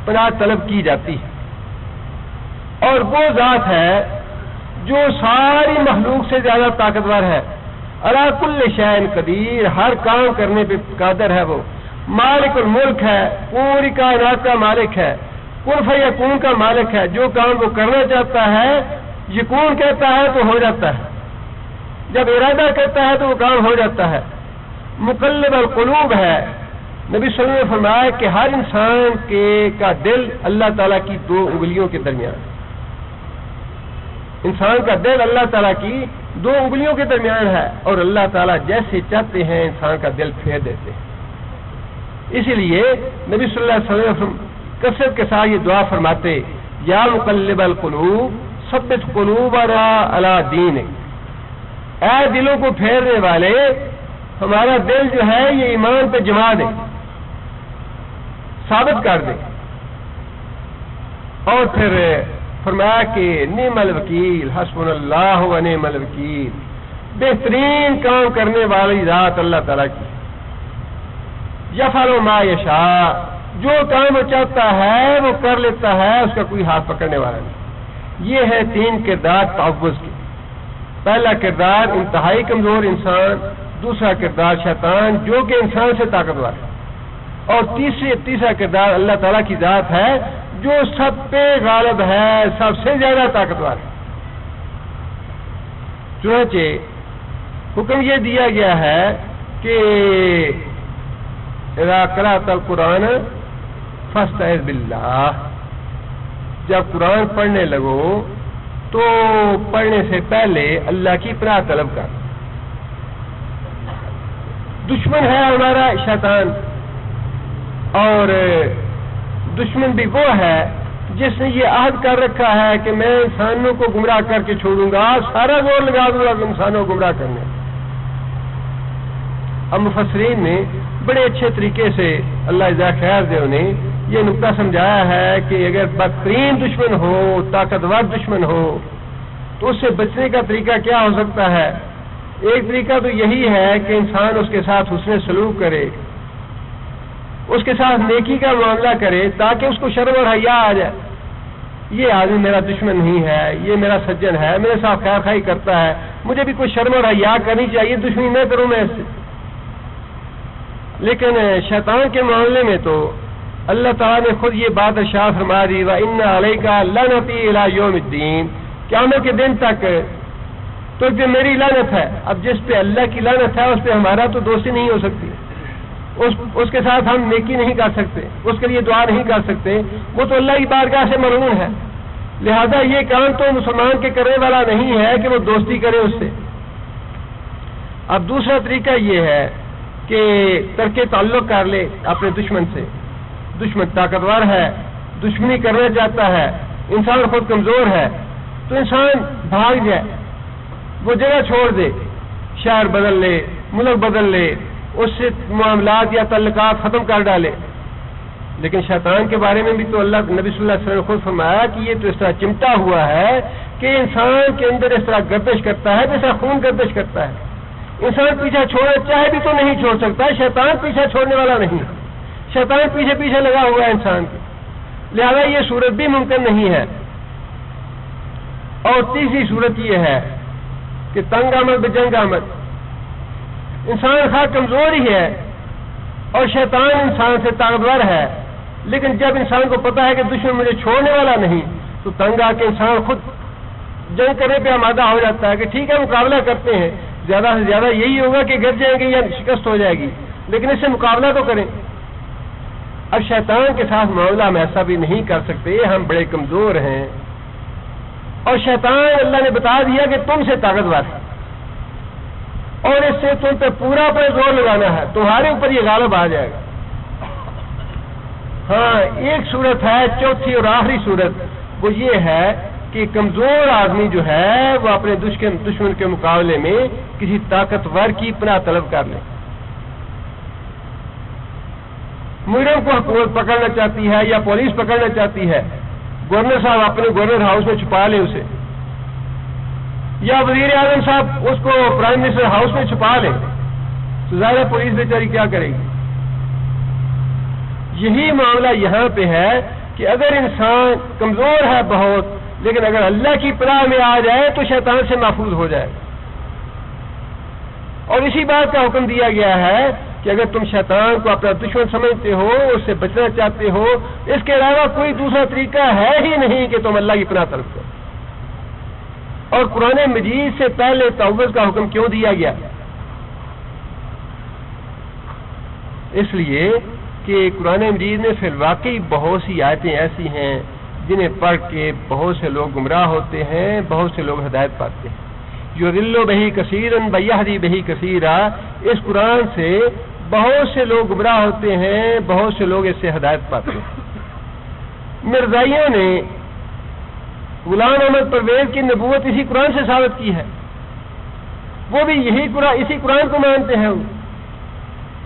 Speaker 1: پناہ طلب کی جاتی ہے. اور وہ ذات ہے جو ساری مخلوق سے زیادہ طاقتور ہے. علی کل شیء قدیر، ہر کام کرنے پہ قادر ہے. وہ مالک الملک ہے، پوری کائنات کا مالک ہے، کن فیکون کا مالک ہے. جو کام وہ کرنا چاہتا ہے یکون کہتا ہے تو ہو جاتا ہے، جب ارادہ کرتا ہے تو وہ کام ہو جاتا ہے. مقلب القلوب ہے. نبی صلی اللہ علیہ وسلم نے فرمایا کہ ہر انسان کا دل اللہ تعالیٰ کی 2 انگلیوں کے درمیان، انسان کا دل اللہ تعالیٰ کی 2 انگلیوں کے درمیان ہے، اور اللہ تعالیٰ جیسے چاہتے ہیں انسان کا دل پھیر دیتے ہیں. اسی لیے نبی صلی اللہ علیہ وسلم کثرت کے ساتھ یہ دعا فرماتے، یا مقلب القلوب ثبت قلوبنا علی دینک، اے دلوں کو پھیرنے والے ہمارا دل جو ہے یہ ایمان پہ جما دے، ثابت کر دے. اور پھر فرمایا کہ نعم الوکیل حسبنا اللہ و نعم الوکیل، بہترین کام کرنے والی ذات اللہ تعالیٰ کی. یفعل ما یشاء، جو کام وہ چاہتا ہے وہ کر لیتا ہے، اس کا کوئی ہاتھ پکڑنے والا نہیں. یہ ہے 3 کردار تعوذ کے. پہلا کردار انتہائی کمزور انسان، دوسرا کردار شیطان جو کہ انسان سے طاقتور ہے، اور تیسرا کردار اللہ تعالیٰ کی ذات ہے جو سب پہ غالب ہے، سب سے زیادہ طاقتور ہے. چنانچہ حکم یہ دیا گیا ہے کہ اذا قرأت القرآن فاستعذ باللہ، جب قرآن پڑھنے لگو تو پڑھنے سے پہلے اللہ کی پناہ طلب کر. دشمن ہے ہمارا شیطان، اور دشمن بھی وہ ہے جس نے یہ عہد کر رکھا ہے کہ میں انسانوں کو گمراہ کر کے چھوڑوں گا، سارا زور لگا دوں گا انسانوں کو گمراہ کرنے. اب مفسرین نے بڑے اچھے طریقے سے اللہ جزا خیر دے انہیں یہ نقطہ سمجھایا ہے کہ اگر بدترین دشمن ہو، طاقتور دشمن ہو، تو اس سے بچنے کا طریقہ کیا ہو سکتا ہے؟ ایک طریقہ تو یہی ہے کہ انسان اس کے ساتھ حسن سلوک کرے، اس کے ساتھ نیکی کا معاملہ کرے، تاکہ اس کو شرم اور حیا آ جائے، یہ آدمی میرا دشمن نہیں ہے، یہ میرا سجن ہے، میرے ساتھ خیر خواہی کرتا ہے، مجھے بھی کوئی شرم اور حیا کرنی چاہیے، دشمنی نہ کروں میں اس سے۔ لیکن شیطان کے معاملے میں تو اللہ تعالیٰ نے خود یہ بات ارشاد فرما دی، وَإِنَّ عَلَيْكَ لَعْنَتِي إِلَىٰ يَوْمِ الدِّينِ، قیامت کے دن تک تو پہ میری لعنت ہے۔ اب جس پہ اللہ کی لعنت ہے اس پہ ہمارا تو دوستی نہیں ہو سکتی، اس کے ساتھ ہم نیکی نہیں کر سکتے، اس کے لیے دعا نہیں کر سکتے، وہ تو اللہ کی بارگاہ سے ملعون ہے۔ لہذا یہ کام تو مسلمان کے کرنے والا نہیں ہے کہ وہ دوستی کرے اس سے۔ اب دوسرا طریقہ یہ ہے کہ ترک تعلق کر لے اپنے دشمن سے۔ دشمن طاقتور ہے، دشمنی کرنا چاہتا ہے، انسان خود کمزور ہے، تو انسان بھاگ جائے، وہ جگہ چھوڑ دے، شہر بدل لے، ملک بدل لے، اس سے معاملات یا تعلقات ختم کر ڈالے۔ لیکن شیطان کے بارے میں بھی تو اللہ نبی صلی اللہ علیہ وسلم نے خود فرمایا کہ یہ تو اس طرح چمٹا ہوا ہے کہ انسان کے اندر اس طرح گردش کرتا ہے جیسا خون گردش کرتا ہے۔ انسان پیچھا چھوڑنا چاہے بھی تو نہیں چھوڑ سکتا، شیطان پیچھا چھوڑنے والا نہیں، شیطان پیچھے پیچھے لگا ہوا ہے انسان کے، لہذا یہ صورت بھی ممکن نہیں ہے۔ اور تیسری صورت یہ ہے کہ تنگ آمد بجنگ آمد، انسان خواہ کمزور ہی ہے اور شیطان انسان سے طاقتور ہے، لیکن جب انسان کو پتا ہے کہ دشمن مجھے چھوڑنے والا نہیں، تو تنگ آ کے انسان خود جنگ کرنے پہ آمادہ ہو جاتا ہے کہ ٹھیک ہے مقابلہ کرتے ہیں، زیادہ سے زیادہ یہی ہوگا کہ گر جائیں گے یا شکست ہو جائے گی، لیکن اس سے مقابلہ تو کریں۔ اب شیطان کے ساتھ معاملہ ہم ایسا بھی نہیں کر سکتے، ہم بڑے کمزور ہیں، اور شیطان اللہ نے بتا دیا کہ تم سے طاقتور ہے اور اس سے تم پہ پورا پر زور لگانا ہے، تمہارے اوپر یہ غالب آ جائے گا۔ ہاں ایک صورت ہے، چوتھی اور آخری صورت وہ یہ ہے کہ کمزور آدمی جو ہے وہ اپنے دشمن کے مقابلے میں کسی طاقتور کی پناہ طلب کر لے۔ مجرم کو حکومت پکڑنا چاہتی ہے یا پولیس پکڑنا چاہتی ہے، گورنر صاحب اپنے گورنر ہاؤس میں چھپا لے اسے، یا وزیر اعظم صاحب اس کو پرائم منسٹر ہاؤس میں چھپا لے، تو ظاہر پولیس بیچاری کیا کرے گی؟ یہی معاملہ یہاں پہ ہے کہ اگر انسان کمزور ہے بہت، لیکن اگر اللہ کی پناہ میں آ جائے تو شیطان سے محفوظ ہو جائے۔ اور اسی بات کا حکم دیا گیا ہے کہ اگر تم شیطان کو اپنا دشمن سمجھتے ہو، اس سے بچنا چاہتے ہو، اس کے علاوہ کوئی دوسرا طریقہ ہے ہی نہیں کہ تم اللہ کی پناہ طلب کرو۔ اور قرآن مجید سے پہلے تعوذ کا حکم کیوں دیا گیا؟ اس لیے کہ قرآن مجید میں پھر واقعی بہت سی آیتیں ایسی ہیں جنہیں پڑھ کے بہت سے لوگ گمراہ ہوتے ہیں، بہت سے لوگ ہدایت پاتے ہیں۔ یضل بہ کثیرا ویہدی بہ کثیرا، اس قرآن سے بہت سے لوگ گمراہ ہوتے ہیں، بہت سے لوگ اس سے ہدایت پاتے ہیں۔ مرزائیوں نے غلام احمد پرویز کی نبوت اسی قرآن سے ثابت کی ہے، وہ بھی اسی قرآن کو مانتے ہیں،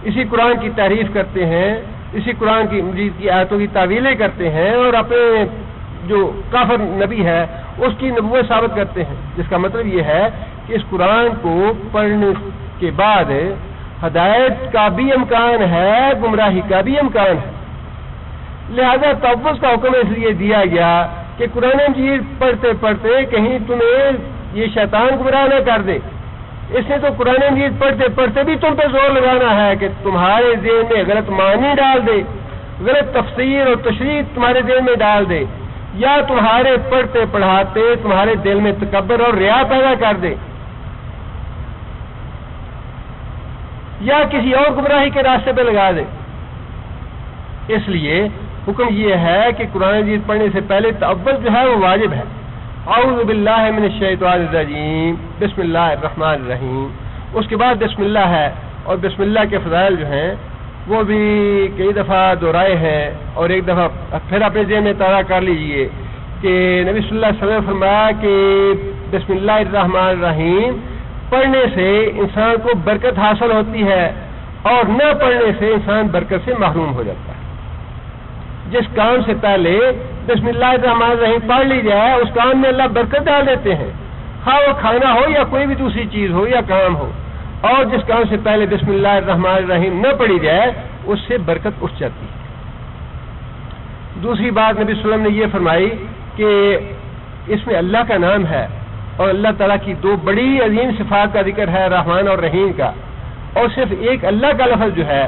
Speaker 1: اسی قرآن کی تعریف کرتے ہیں، اسی قرآن کی مجید کی آیتوں کی تعویلیں کرتے ہیں، اور اپنے جو کافر نبی ہے اس کی نبوت ثابت کرتے ہیں، جس کا مطلب یہ ہے کہ اس قرآن کو پڑھنے کے بعد ہدایت کا بھی امکان ہے، گمراہی کا بھی امکان ہے۔ لہذا تعوذ کا حکم اس لیے دیا گیا کہ قرآن مجید پڑھتے پڑھتے کہیں تمہیں یہ شیطان گمراہ نہ کر دے۔ اس نے تو قرآن مجید پڑھتے پڑھتے بھی تم پہ زور لگانا ہے کہ تمہارے ذہن میں غلط معنی ڈال دے، غلط تفسیر اور تشریح تمہارے ذہن میں ڈال دے، یا تمہارے پڑھتے پڑھاتے تمہارے دل میں تکبر اور ریا پیدا کر دے، یا کسی اور گمراہی کے راستے پہ لگا دے۔ اس لیے حکم یہ ہے کہ قرآن مجید پڑھنے سے پہلے تعوذ جو ہے وہ واجب ہے۔ اعوذ باللہ من الشیطان الرجیم، بسم اللہ الرحمن الرحیم، اس کے بعد بسم اللہ ہے، اور بسم اللہ کے فضائل جو ہیں وہ بھی کئی دفعہ دہرائے ہیں، اور ایک دفعہ پھر اپنے ذہن میں تازہ کر لیجئے کہ نبی صلی اللہ علیہ وسلم نے فرمایا کہ بسم اللہ الرحمن الرحیم پڑھنے سے انسان کو برکت حاصل ہوتی ہے، اور نہ پڑھنے سے انسان برکت سے محروم ہو جاتا ہے۔ جس کام سے پہلے بسم اللہ الرحمن الرحیم پڑھ لی جائے اس کام میں اللہ برکت ڈال دیتے ہیں، خواہ وہ کھانا ہو یا کوئی بھی دوسری چیز ہو یا کام ہو، اور جس کام سے پہلے بسم اللہ الرحمن الرحیم نہ پڑھی جائے اس سے برکت اٹھ جاتی ہے۔ دوسری بات نبی صلی اللہ علیہ وسلم نے یہ فرمائی کہ اس میں اللہ کا نام ہے اور اللہ تعالیٰ کی دو بڑی عظیم صفات کا ذکر ہے، رحمان اور رحیم کا، اور صرف ایک اللہ کا لفظ جو ہے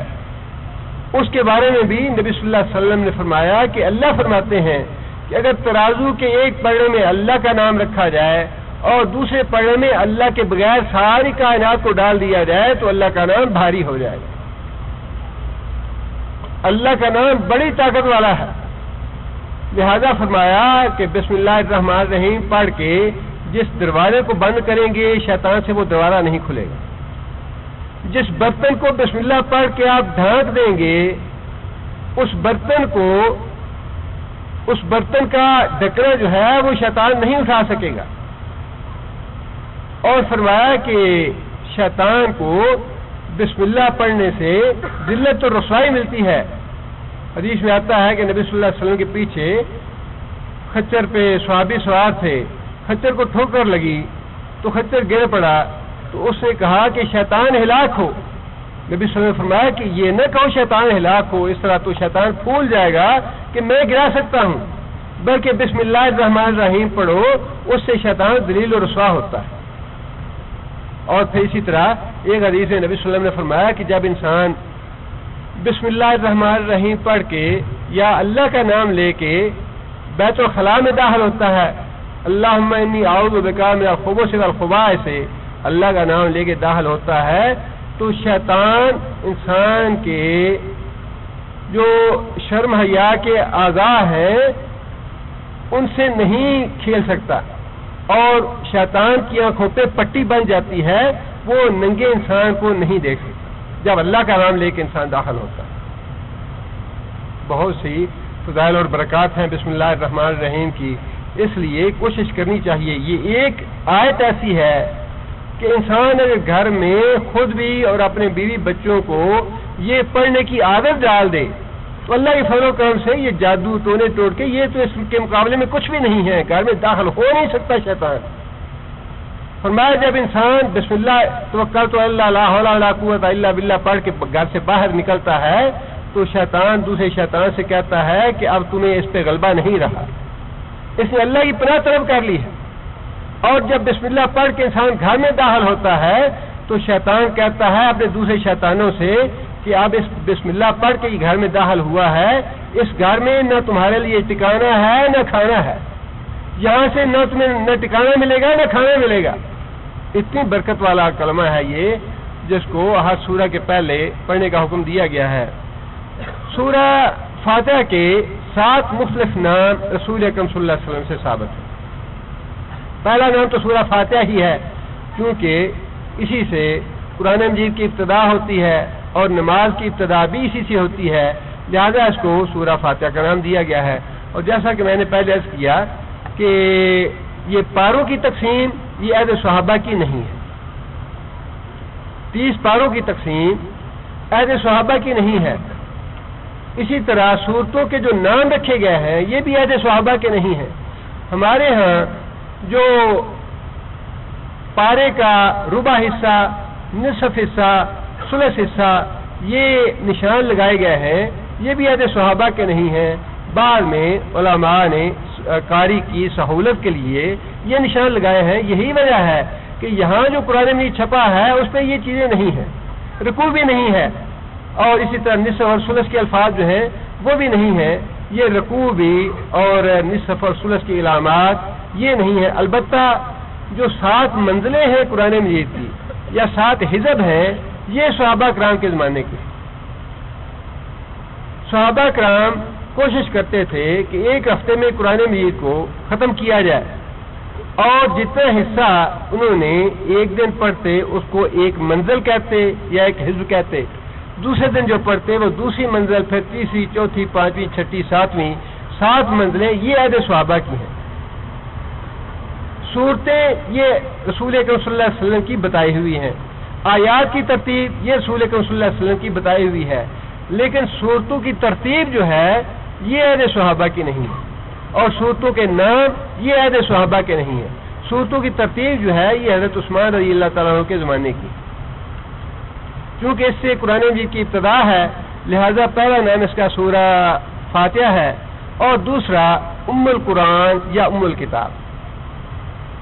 Speaker 1: اس کے بارے میں بھی نبی صلی اللہ علیہ وسلم نے فرمایا کہ اللہ فرماتے ہیں کہ اگر ترازو کے ایک پلڑے میں اللہ کا نام رکھا جائے اور دوسرے پلڑے میں اللہ کے بغیر ساری کائنات کو ڈال دیا جائے تو اللہ کا نام بھاری ہو جائے گا۔ اللہ کا نام بڑی طاقت والا ہے، لہذا فرمایا کہ بسم اللہ الرحمن الرحیم پڑھ کے جس دروازے کو بند کریں گے شیطان سے وہ دروازہ نہیں کھلے گا، جس برتن کو بسم اللہ پڑھ کے آپ ڈھانک دیں گے اس برتن کا ڈھکنا جو ہے وہ شیطان نہیں اٹھا سکے گا، اور فرمایا کہ شیطان کو بسم اللہ پڑھنے سے ذلت اور رسوائی ملتی ہے۔ حدیث میں آتا ہے کہ نبی صلی اللہ علیہ وسلم کے پیچھے خچر پہ صحابی سوار تھے، خچر کو ٹھوکر لگی تو خچر گر پڑا تو اس نے کہا کہ شیطان ہلاک ہو۔ نبی صلی اللہ علیہ وسلم نے فرمایا کہ یہ نہ کہو شیطان ہلاک ہو، اس طرح تو شیطان پھول جائے گا کہ میں گرا سکتا ہوں، بلکہ بسم اللہ الرحمن الرحیم پڑھو، اس سے شیطان ذلیل و رسوا ہوتا ہے۔ اور پھر اسی طرح ایک حدیث میں نبی صلی اللہ علیہ وسلم نے فرمایا کہ جب انسان بسم اللہ الرحمن الرحیم پڑھ کے یا اللہ کا نام لے کے بیت الخلاء میں داخل ہوتا ہے، اللہم انی اعوذ بک من الخبث والخبائث سے اللہ کا نام لے کے داخل ہوتا ہے تو شیطان انسان کے جو شرم حیا کے اعضاء ہیں ان سے نہیں کھیل سکتا، اور شیطان کی آنکھوں پہ پٹی بن جاتی ہے، وہ ننگے انسان کو نہیں دیکھ سکتا جب اللہ کا نام لے کے انسان داخل ہوتا ہے۔ بہت سی فضائل اور برکات ہیں بسم اللہ الرحمن الرحیم کی، اس لیے کوشش کرنی چاہیے۔ یہ ایک آیت ایسی ہے کہ انسان اگر گھر میں خود بھی اور اپنے بیوی بچوں کو یہ پڑھنے کی عادت ڈال دے تو اللہ کے فضل و کرم سے یہ جادو ٹونے ٹوٹ کے یہ تو اس کے مقابلے میں کچھ بھی نہیں ہے، گھر میں داخل ہو نہیں سکتا شیطان۔ فرمایا جب انسان بسم اللہ توکلت علی اللہ لا حول ولا قوت الا باللہ پڑھ کے گھر سے باہر نکلتا ہے تو شیطان دوسرے شیطان سے کہتا ہے کہ اب تمہیں اس پہ غلبہ نہیں رہا، اس نے اللہ کی پناہ طلب کر لی ہے۔ اور جب بسم اللہ پڑھ کے انسان گھر میں داخل ہوتا ہے تو شیطان کہتا ہے اپنے دوسرے شیطانوں سے کہ اب اس بسم اللہ پڑھ کے گھر میں داخل ہوا ہے، اس گھر میں نہ تمہارے لیے ٹکانا ہے نہ کھانا ہے، یہاں سے نہ تمہیں نہ ٹکانا ملے گا نہ کھانا ملے گا۔ اتنی برکت والا کلمہ ہے یہ، جس کو ہر سورہ کے پہلے پڑھنے کا حکم دیا گیا ہے۔ سورہ فاتحہ کے 7 مختلف نام رسول اکرم صلی اللہ علیہ وسلم سے ثابت ہے۔ پہلا نام تو سورہ فاتحہ ہی ہے، کیونکہ اسی سے قرآن مجید کی ابتدا ہوتی ہے اور نماز کی ابتدا بھی اسی سے ہوتی ہے، لہذا اس کو سورہ فاتحہ کا نام دیا گیا ہے۔ اور جیسا کہ میں نے پہلے عرض کیا کہ یہ پاروں کی تقسیم یہ عہد صحابہ کی نہیں ہے، 30 پاروں کی تقسیم عہد صحابہ کی نہیں ہے۔ اسی طرح سورتوں کے جو نام رکھے گئے ہیں یہ بھی عہد صحابہ کے نہیں ہیں۔ ہمارے ہاں جو پارے کا ربع حصہ، نصف حصہ، ثلث حصہ یہ نشان لگائے گئے ہیں، یہ بھی عہد صحابہ کے نہیں ہیں۔ بعد میں علماء نے قاری کی سہولت کے لیے یہ نشان لگائے ہیں۔ یہی وجہ ہے کہ یہاں جو قرآن مجید چھپا ہے اس پہ یہ چیزیں نہیں ہیں، رکوع بھی نہیں ہے، اور اسی طرح نصف اور ثلث کے الفاظ جو ہیں وہ بھی نہیں ہیں، یہ رکوع بھی اور نصف اور ثلث کی علامات یہ نہیں ہے۔ البتہ جو 7 منزلیں ہیں قرآن مجید کی یا 7 حزب ہیں یہ صحابہ کرام کے زمانے کے۔ صحابہ کرام کوشش کرتے تھے کہ ایک ہفتے میں قرآن مجید کو ختم کیا جائے، اور جتنا حصہ انہوں نے ایک دن پڑھتے اس کو ایک منزل کہتے یا ایک حزب کہتے، دوسرے دن جو پڑھتے وہ دوسری منزل، پھر تیسری، چوتھی، پانچویں، چھٹی، ساتویں، 7 منزلیں یہ عہد صحابہ کی ہیں۔ صورتیں یہ رسول اکرم صلی اللہ علیہ وسلم کی بتائی ہوئی ہیں، آیات کی ترتیب یہ رسول اکرم صلی اللہ علیہ وسلم کی بتائی ہوئی ہے، لیکن صورتوں کی ترتیب جو ہے یہ عہد صحابہ کی نہیں ہے، اور صورتوں کے نام یہ عہد صحابہ کے نہیں ہیں۔ صورتوں کی ترتیب جو ہے یہ حضرت عثمان رضی اللہ تعالیٰ عنہ کے زمانے کی، چونکہ اس سے قرآن مجید کی ابتدا ہے، لہذا پہلا نام اس کا سورہ فاتحہ ہے، اور دوسرا ام القرآن یا ام الکتاب۔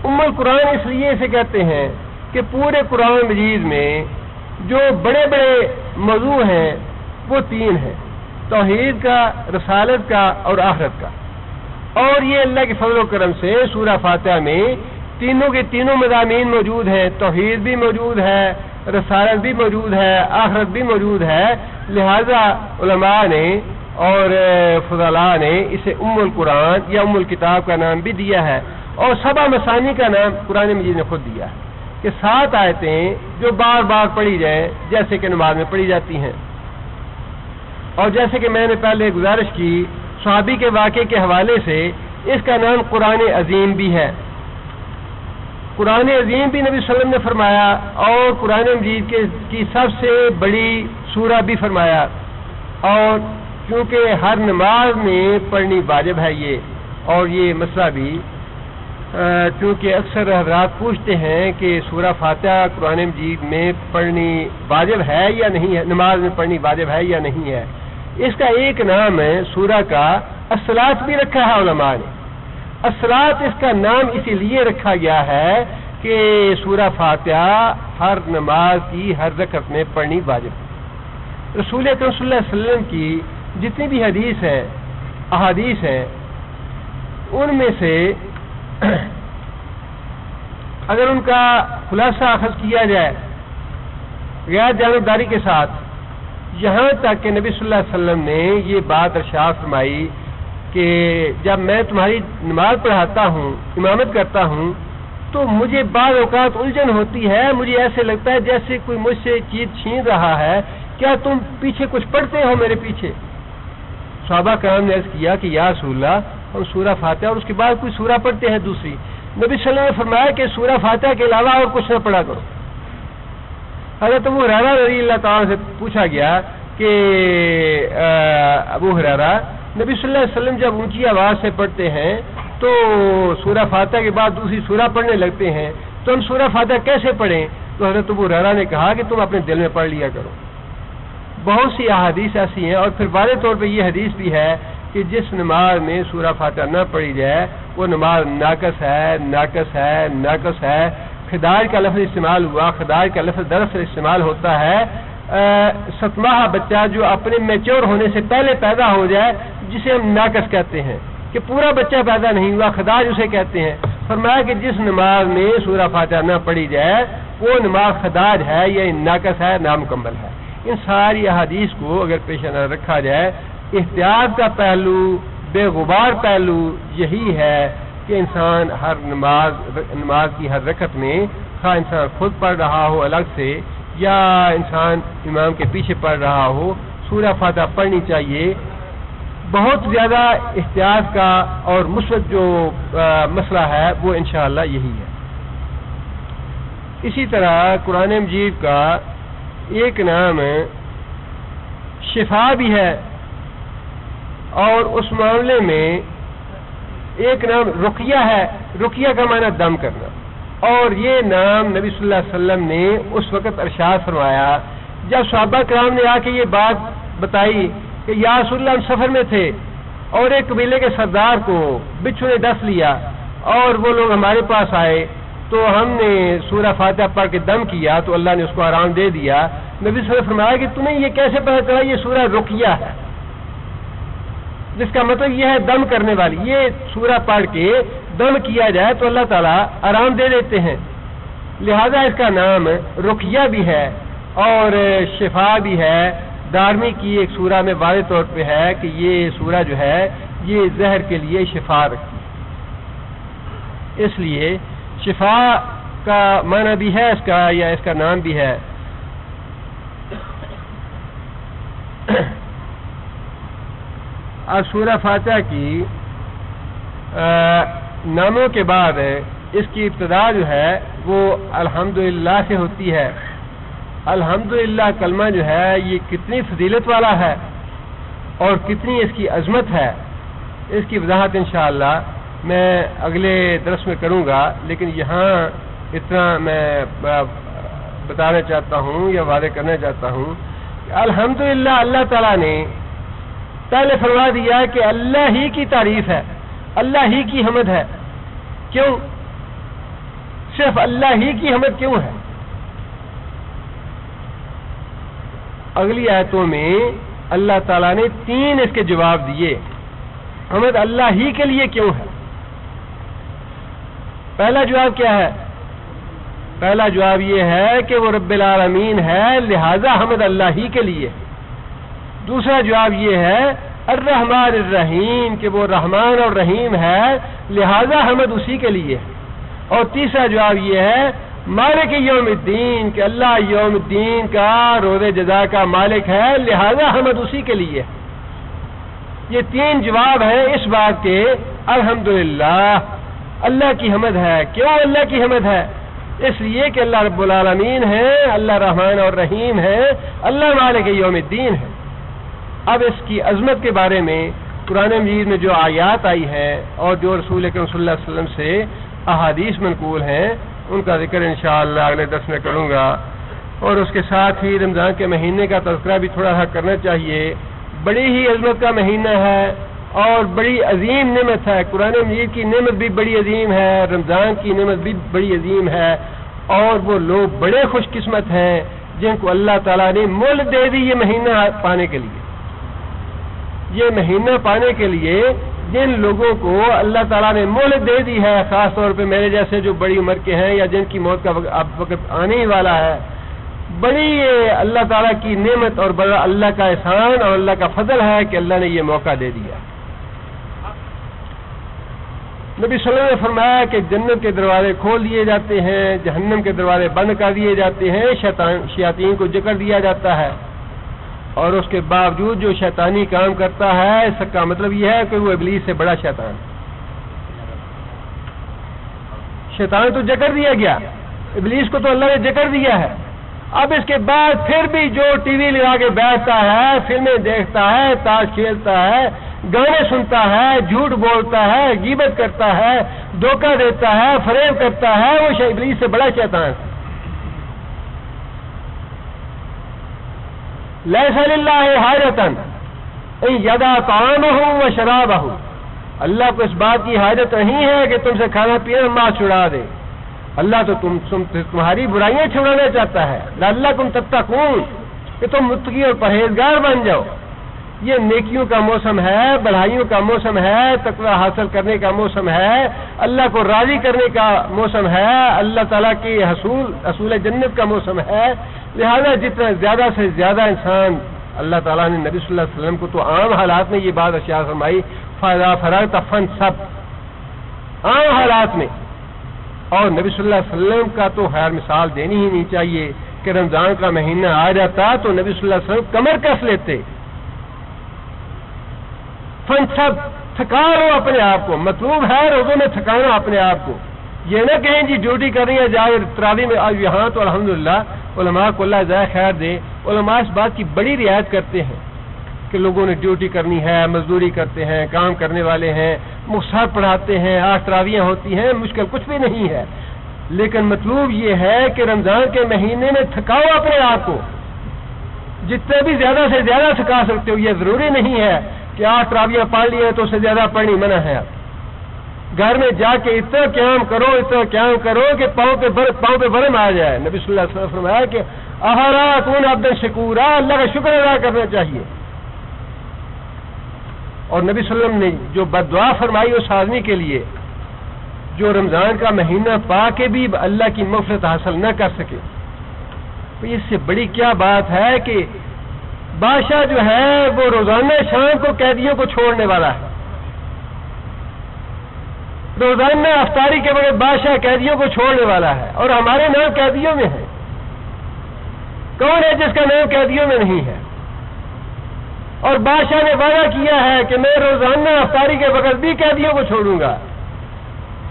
Speaker 1: ام القرآن اس لیے اسے کہتے ہیں کہ پورے قرآن مجید میں جو بڑے بڑے موضوع ہیں وہ تین ہیں، توحید کا، رسالت کا اور آخرت کا، اور یہ اللہ کے فضل و کرم سے سورہ فاتحہ میں تینوں کے تینوں مضامین موجود ہیں، توحید بھی موجود ہے، رسالت بھی موجود ہے، آخرت بھی موجود ہے، لہذا علماء نے اور فضلاء نے اسے ام القرآن یا ام الکتاب کا نام بھی دیا ہے، اور سبع مثانی کا نام قرآن مجید نے خود دیا ہے کہ 7 آیتیں جو بار بار پڑھی جائیں جیسے کہ نماز میں پڑھی جاتی ہیں۔ اور جیسے کہ میں نے پہلے گزارش کی صحابی کے واقعے کے حوالے سے، اس کا نام قرآن عظیم بھی ہے۔ قرآن عظیم بھی نبی صلی اللہ علیہ وسلم نے فرمایا، اور قرآن مجید کی سب سے بڑی سورہ بھی فرمایا، اور چونکہ ہر نماز میں پڑھنی واجب ہے یہ، اور یہ مسئلہ بھی چونکہ اکثر حضرات پوچھتے ہیں کہ سورہ فاتحہ قرآن مجید میں پڑھنی واجب ہے یا نہیں ہے، نماز میں پڑھنی واجب ہے یا نہیں ہے۔ اس کا ایک نام ہے سورہ کا الصلاۃ بھی رکھا ہے علماء نے۔ الصلاۃ اس کا نام اسی لیے رکھا گیا ہے کہ سورہ فاتحہ ہر نماز کی ہر رکعت میں پڑھنی واجب ہے۔ رسول اکرم صلی اللہ علیہ وسلم کی جتنی بھی حدیث ہیں، احادیث ہیں، ان میں سے اگر ان کا خلاصہ اخذ کیا جائے غیر جانبداری کے ساتھ، یہاں تک کہ نبی صلی اللہ علیہ وسلم نے یہ بات ارشاد فرمائی کہ جب میں تمہاری نماز پڑھاتا ہوں، امامت کرتا ہوں، تو مجھے بعض اوقات الجھن ہوتی ہے، مجھے ایسے لگتا ہے جیسے کوئی مجھ سے چیز چھین رہا ہے، کیا تم پیچھے کچھ پڑھتے ہو میرے پیچھے؟ صحابہ کرام نے عرض کیا کہ یا رسول اللہ، ہم سورہ فاتحہ اور اس کے بعد کوئی سورہ پڑھتے ہیں دوسری۔ نبی صلی اللہ علیہ وسلم نے فرمایا کہ سورہ فاتحہ کے علاوہ اور کچھ نہ پڑھا کرو۔ حضرت ابو ہریرہ رضی اللہ تعالیٰ سے پوچھا گیا کہ ابو ہریرہ، نبی صلی اللہ علیہ وسلم جب اونچی آواز سے پڑھتے ہیں تو سورہ فاتحہ کے بعد دوسری سورہ پڑھنے لگتے ہیں، تو ہم سورہ فاتحہ کیسے پڑھیں؟ تو حضرت ابو ہریرہ نے کہا کہ تم اپنے دل میں پڑھ لیا کرو۔ بہت سی احادیث ایسی ہیں، اور پھر واضح طور پہ یہ حدیث بھی ہے کہ جس نماز میں سورہ فاتحہ نہ پڑھی جائے وہ نماز ناقص ہے، ناقص ہے، ناقص ہے۔ خداج کا لفظ استعمال ہوا، خداج کا لفظ دراصل استعمال ہوتا ہے 7 ماہ بچہ جو اپنے میچور ہونے سے پہلے پیدا ہو جائے، جسے ہم ناقص کہتے ہیں، کہ پورا بچہ پیدا نہیں ہوا، خداج اسے کہتے ہیں۔ فرمایا کہ جس نماز میں سورہ فاتحہ نہ پڑھی جائے وہ نماز خداج ہے یا ناقص ہے، نامکمل ہے۔ ان ساری احادیث کو اگر پیش نظر رکھا جائے، احتیاط کا پہلو، بے غبار پہلو یہی ہے کہ انسان ہر نماز کی ہر رکعت میں، خواہ انسان خود پڑھ رہا ہو الگ سے یا انسان امام کے پیچھے پڑھ رہا ہو، سورہ فاتحہ پڑھنی چاہیے۔ بہت زیادہ احتیاط کا اور مثبت جو مسئلہ ہے وہ انشاءاللہ یہی ہے۔ اسی طرح قرآن مجید کا ایک نام شفا بھی ہے، اور اس معاملے میں ایک نام رقیہ ہے۔ رقیہ کا معنی دم کرنا، اور یہ نام نبی صلی اللہ علیہ وسلم نے اس وقت ارشاد فرمایا جب صحابہ کرام نے آ کے یہ بات بتائی کہ یا رسول اللہ ہم سفر میں تھے اور ایک قبیلے کے سردار کو بچھو نے ڈس لیا اور وہ لوگ ہمارے پاس آئے، تو ہم نے سورہ فاتحہ پڑھ کے دم کیا تو اللہ نے اس کو آرام دے دیا۔ نبی صلی اللہ علیہ وسلم نے فرمایا کہ تمہیں یہ کیسے پتہ چلا؟ یہ سورہ رقیہ ہے، جس کا مطلب یہ ہے دم کرنے والی۔ یہ سورہ پڑھ کے دم کیا جائے تو اللہ تعالیٰ آرام دے دیتے ہیں، لہذا اس کا نام رقیہ بھی ہے اور شفا بھی ہے۔ دارمی کی ایک سورہ میں واضح طور پہ ہے کہ یہ سورہ جو ہے یہ زہر کے لیے شفا رکھتی ہے، اس لیے شفا کا معنی بھی ہے اس کا، یا اس کا نام بھی ہے۔ اور سورہ فاتحہ کی ناموں کے بعد اس کی ابتدا جو ہے وہ الحمدللہ سے ہوتی ہے۔ الحمدللہ کلمہ جو ہے یہ کتنی فضیلت والا ہے، اور کتنی اس کی عظمت ہے، اس کی وضاحت انشاءاللہ میں اگلے درس میں کروں گا، لیکن یہاں اتنا میں بتانا چاہتا ہوں یا واضح کرنا چاہتا ہوں کہ الحمدللہ اللہ تعالیٰ نے پہلے فرما دیا کہ اللہ ہی کی تعریف ہے، اللہ ہی کی حمد ہے۔ کیوں؟ صرف اللہ ہی کی حمد کیوں ہے؟ اگلی آیتوں میں اللہ تعالیٰ نے 3 اس کے جواب دیے، حمد اللہ ہی کے لیے کیوں ہے۔ پہلا جواب کیا ہے؟ پہلا جواب یہ ہے کہ وہ رب العالمین ہے، لہذا حمد اللہ ہی کے لیے۔ دوسرا جواب یہ ہے الرحمن الرحیم، کہ وہ رحمان اور رحیم ہے، لہذا حمد اسی کے لیے۔ اور تیسرا جواب یہ ہے مالک یوم الدین، کہ اللہ یوم الدین کا، روز جزا کا مالک ہے، لہذا حمد اسی کے لیے۔ یہ 3 جواب ہیں اس بات کے الحمدللہ اللہ کی حمد ہے۔ کیوں اللہ کی حمد ہے؟ اس لیے کہ اللہ رب العالمین ہے، اللہ رحمان اور رحیم ہے، اللہ مالک یوم الدین ہے۔ اب اس کی عظمت کے بارے میں قرآن مجید میں جو آیات آئی ہیں اور جو رسول اکرم صلی اللہ علیہ وسلم سے احادیث منقول ہیں، ان کا ذکر انشاءاللہ اگلے درس میں کروں گا، اور اس کے ساتھ ہی رمضان کے مہینے کا تذکرہ بھی تھوڑا سا کرنا چاہیے۔ بڑی ہی عظمت کا مہینہ ہے اور بڑی عظیم نعمت ہے، قرآن مجید کی نعمت بھی بڑی عظیم ہے، رمضان کی نعمت بھی بڑی عظیم ہے، اور وہ لوگ بڑے خوش قسمت ہیں جن کو اللہ تعالیٰ نے مول دے دی یہ مہینہ پانے کے لیے۔ یہ مہینہ پانے کے لیے جن لوگوں کو اللہ تعالیٰ نے مہلت دے دی ہے، خاص طور پہ میرے جیسے جو بڑی عمر کے ہیں یا جن کی موت کا وقت آنے ہی والا ہے، بڑی اللہ تعالیٰ کی نعمت اور بڑا اللہ کا احسان اور اللہ کا فضل ہے کہ اللہ نے یہ موقع دے دیا۔ نبی صلی اللہ علیہ وسلم نے فرمایا کہ جنت کے دروازے کھول دیے جاتے ہیں، جہنم کے دروازے بند کر دیے جاتے ہیں، شیاطین کو جکڑ دیا جاتا ہے، اور اس کے باوجود جو شیطانی کام کرتا ہے، اس کا مطلب یہ ہے کہ وہ ابلیس سے بڑا شیطان۔ شیطان تو جکڑ دیا گیا، ابلیس کو تو اللہ نے جکڑ دیا ہے۔ اب اس کے بعد پھر بھی جو ٹی وی لگا کے بیٹھتا ہے، فلمیں دیکھتا ہے، تاش کھیلتا ہے، گانے سنتا ہے، جھوٹ بولتا ہے، غیبت کرتا ہے، دھوکہ دیتا ہے، فریب کرتا ہے، وہ ابلیس سے بڑا شیطان ہے۔ لیس للہ حاجۃ ان یدع طعامہ و شرابہ، اللہ کو اس بات کی حاجت نہیں ہے کہ تم سے کھانا پینا ماں چھڑا دے، اللہ تو تمہاری برائیاں چھڑانا چاہتا ہے، لعلکم تتقون، کہ تم متقی اور پرہیزگار بن جاؤ۔ یہ نیکیوں کا موسم ہے، بڑھائیوں کا موسم ہے، تقوی حاصل کرنے کا موسم ہے، اللہ کو راضی کرنے کا موسم ہے، اللہ تعالیٰ کی حصول جنت کا موسم ہے۔ لہذا جتنا زیادہ سے زیادہ انسان، اللہ تعالیٰ نے نبی صلی اللہ علیہ وسلم کو تو عام حالات میں یہ بات اشیاء فرمائی، فَإِذَا فَرَغْتَ فَانْصَبْ، عام حالات میں، اور نبی صلی اللہ علیہ وسلم کا تو خیر مثال دینی ہی نہیں چاہیے کہ رمضان کا مہینہ آ جاتا تو نبی صلی اللہ علیہ وسلم کمر کس لیتے، فَانْصَبْ، تھکا لو اپنے آپ کو، مطلوب ہے روزوں میں تھکانا اپنے آپ کو، یہ نہ کہیں جی ڈیوٹی کر رہی ہے جا تراویح میں، آج یہاں تو الحمدللہ علماء کو اللہ جزائے خیر دے، علماء اس بات کی بڑی رعایت کرتے ہیں کہ لوگوں نے ڈیوٹی کرنی ہے، مزدوری کرتے ہیں، کام کرنے والے ہیں، مختصر پڑھاتے ہیں، 8 تراویحیں ہوتی ہیں، مشکل کچھ بھی نہیں ہے، لیکن مطلوب یہ ہے کہ رمضان کے مہینے میں تھکاؤ اپنے آپ کو، جتنے بھی زیادہ سے زیادہ تھکا سکتے ہو۔ یہ ضروری نہیں ہے کہ 8 تراویحیں پڑھ لی ہیں تو اس سے زیادہ پڑھنی منع ہے۔ گھر میں جا کے اتنا قیام کرو کہ پاؤں پہ برم آ جائے۔ نبی صلی اللہ علیہ وسلم نے فرمایا کہ احرا اکون عبدا شکورا، اللہ کا شکر ادا کرنا چاہیے۔ اور نبی صلی اللہ علیہ وسلم نے جو بددعا فرمائی اس آدمی کے لیے جو رمضان کا مہینہ پا کے بھی اللہ کی مغفرت حاصل نہ کر سکے، تو اس سے بڑی کیا بات ہے کہ بادشاہ جو ہے وہ روزانہ شام کو قیدیوں کو چھوڑنے والا ہے، روزانہ افطاری کے بغیر بادشاہ قیدیوں کو چھوڑنے والا ہے، اور ہمارے نام قیدیوں میں ہے۔ کون ہے جس کا نام قیدیوں میں نہیں ہے؟ اور بادشاہ نے وعدہ کیا ہے کہ میں روزانہ افطاری کے بغیر بھی قیدیوں کو چھوڑوں گا،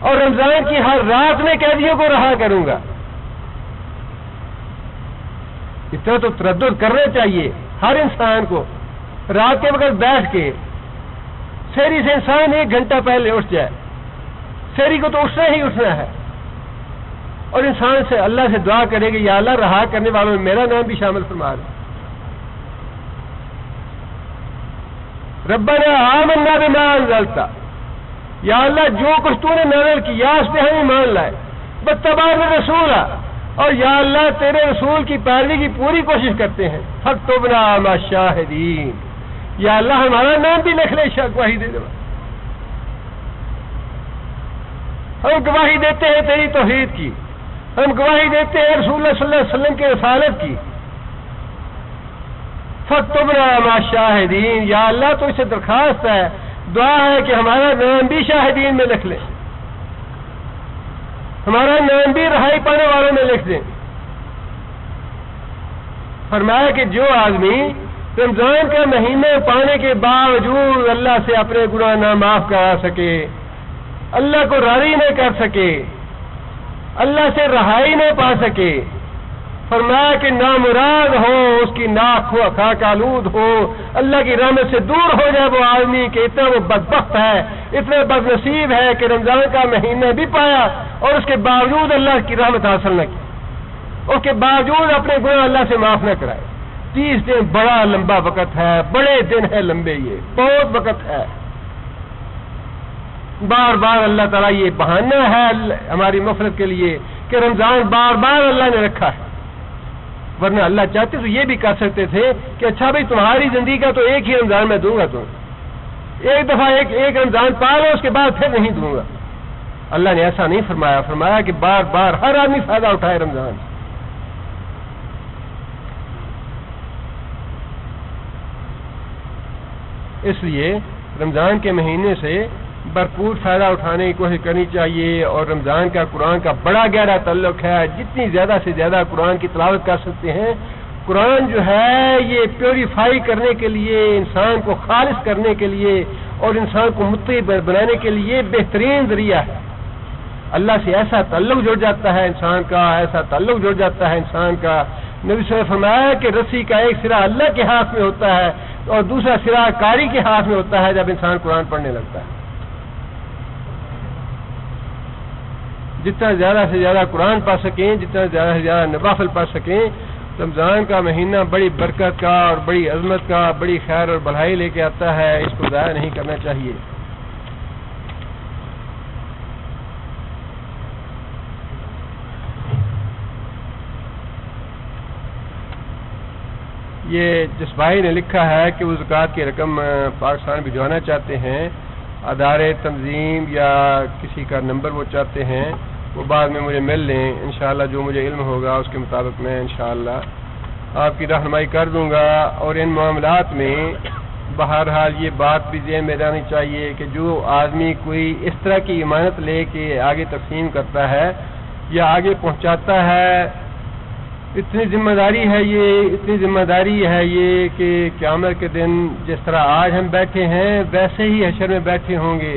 Speaker 1: اور رمضان کی ہر رات میں قیدیوں کو رہا کروں گا۔ اتنا تو تردد کرنا چاہیے ہر انسان کو رات کے وقت بیٹھ کے سحری سے انسان 1 گھنٹہ پہلے اٹھ جائے، سحری کو تو اٹھنا ہی اٹھنا ہے، اور انسان سے اللہ سے دعا کرے کہ یا اللہ رہا کرنے والوں میں میرا نام بھی شامل فرما دے۔ ربنا آمنا بما انزلت، یا اللہ جو کچھ تو نے نازل کیا اس پہ ہم ایمان لائے، واتبعنا الرسول، اور یا اللہ تیرے رسول کی پیروی کی پوری کوشش کرتے ہیں، فاکتبنا مع الشاہدین، یا اللہ ہمارا نام بھی لکھ لے، گواہی دے دے۔ ہم گواہی دیتے ہیں تیری توحید کی، ہم گواہی دیتے ہیں رسول اللہ صلی اللہ علیہ وسلم کے رسالت کی، فاکتبنا مع الشاہدین، یا اللہ تو اسے درخواست ہے، دعا ہے کہ ہمارا نام بھی شاہدین میں لکھ لے، ہمارا نام بھی رہائی پانے والوں میں لکھ دیں۔ فرمایا کہ جو آدمی رمضان کا مہینہ پانے کے باوجود اللہ سے اپنے گناہ نہ معاف کرا سکے، اللہ کو راضی نہ کر سکے، اللہ سے رہائی نہ پا سکے، فرمایا کہ نامراد ہو، اس کی ناک ہو خاک آلود ہو، اللہ کی رحمت سے دور ہو جائے وہ آدمی کہ اتنا وہ بدبخت ہے، اتنا بد نصیب ہے کہ رمضان کا مہینہ بھی پایا اور اس کے باوجود اللہ کی رحمت حاصل نہ کی، اس کے باوجود اپنے گناہ اللہ سے معاف نہ کرائے۔ 30 دن بڑا لمبا وقت ہے، بڑے دن ہے لمبے، یہ بہت وقت ہے۔ بار بار اللہ تعالیٰ یہ بہانہ ہے ہماری مغفرت کے لیے کہ رمضان بار بار اللہ نے رکھا ہے، ورنہ اللہ چاہتے تو یہ بھی کر سکتے تھے کہ اچھا بھائی تمہاری زندگی کا تو ایک ہی رمضان میں دوں گا، تم ایک دفعہ ایک رمضان پا لو، اس کے بعد پھر نہیں دوں گا۔ اللہ نے ایسا نہیں فرمایا، فرمایا کہ بار بار ہر آدمی فائدہ اٹھائے رمضان سے۔ اس لیے رمضان کے مہینے سے بھرپور فائدہ اٹھانے کی کوشش کرنی چاہیے، اور رمضان کا قرآن کا بڑا گہرا تعلق ہے، جتنی زیادہ سے زیادہ قرآن کی تلاوت کر سکتے ہیں۔ قرآن جو ہے یہ پیوریفائی کرنے کے لیے، انسان کو خالص کرنے کے لیے اور انسان کو متقی بنانے کے لیے بہترین ذریعہ ہے۔ اللہ سے ایسا تعلق جڑ جاتا ہے انسان کا، ایسا تعلق جڑ جاتا ہے انسان کا۔ نبی صلی اللہ علیہ وسلم نے فرمایا کہ رسی کا ایک سرا اللہ کے ہاتھ میں ہوتا ہے اور دوسرا سرا قاری کے ہاتھ میں ہوتا ہے جب انسان قرآن پڑھنے لگتا ہے۔ جتنا زیادہ سے زیادہ قرآن پڑھ سکیں، جتنا زیادہ سے زیادہ نوافل پڑھ سکیں، رمضان کا مہینہ بڑی برکت کا اور بڑی عظمت کا، بڑی خیر اور بھلائی لے کے آتا ہے، اس کو ضائع نہیں کرنا چاہیے۔ یہ جس بھائی نے لکھا ہے کہ وہ زکوٰۃ کی رقم پاکستان بھجوانا چاہتے ہیں، ادارے تنظیم یا کسی کا نمبر وہ چاہتے ہیں، وہ بعد میں مجھے مل لیں، انشاءاللہ جو مجھے علم ہوگا اس کے مطابق میں انشاءاللہ آپ کی رہنمائی کر دوں گا۔ اور ان معاملات میں بہرحال یہ بات بھی ذہن میں رہنی چاہیے کہ جو آدمی کوئی اس طرح کی امانت لے کے آگے تقسیم کرتا ہے یا آگے پہنچاتا ہے، اتنی ذمہ داری ہے یہ کہ قیامت کے دن جس طرح آج ہم بیٹھے ہیں ویسے ہی حشر میں بیٹھے ہوں گے،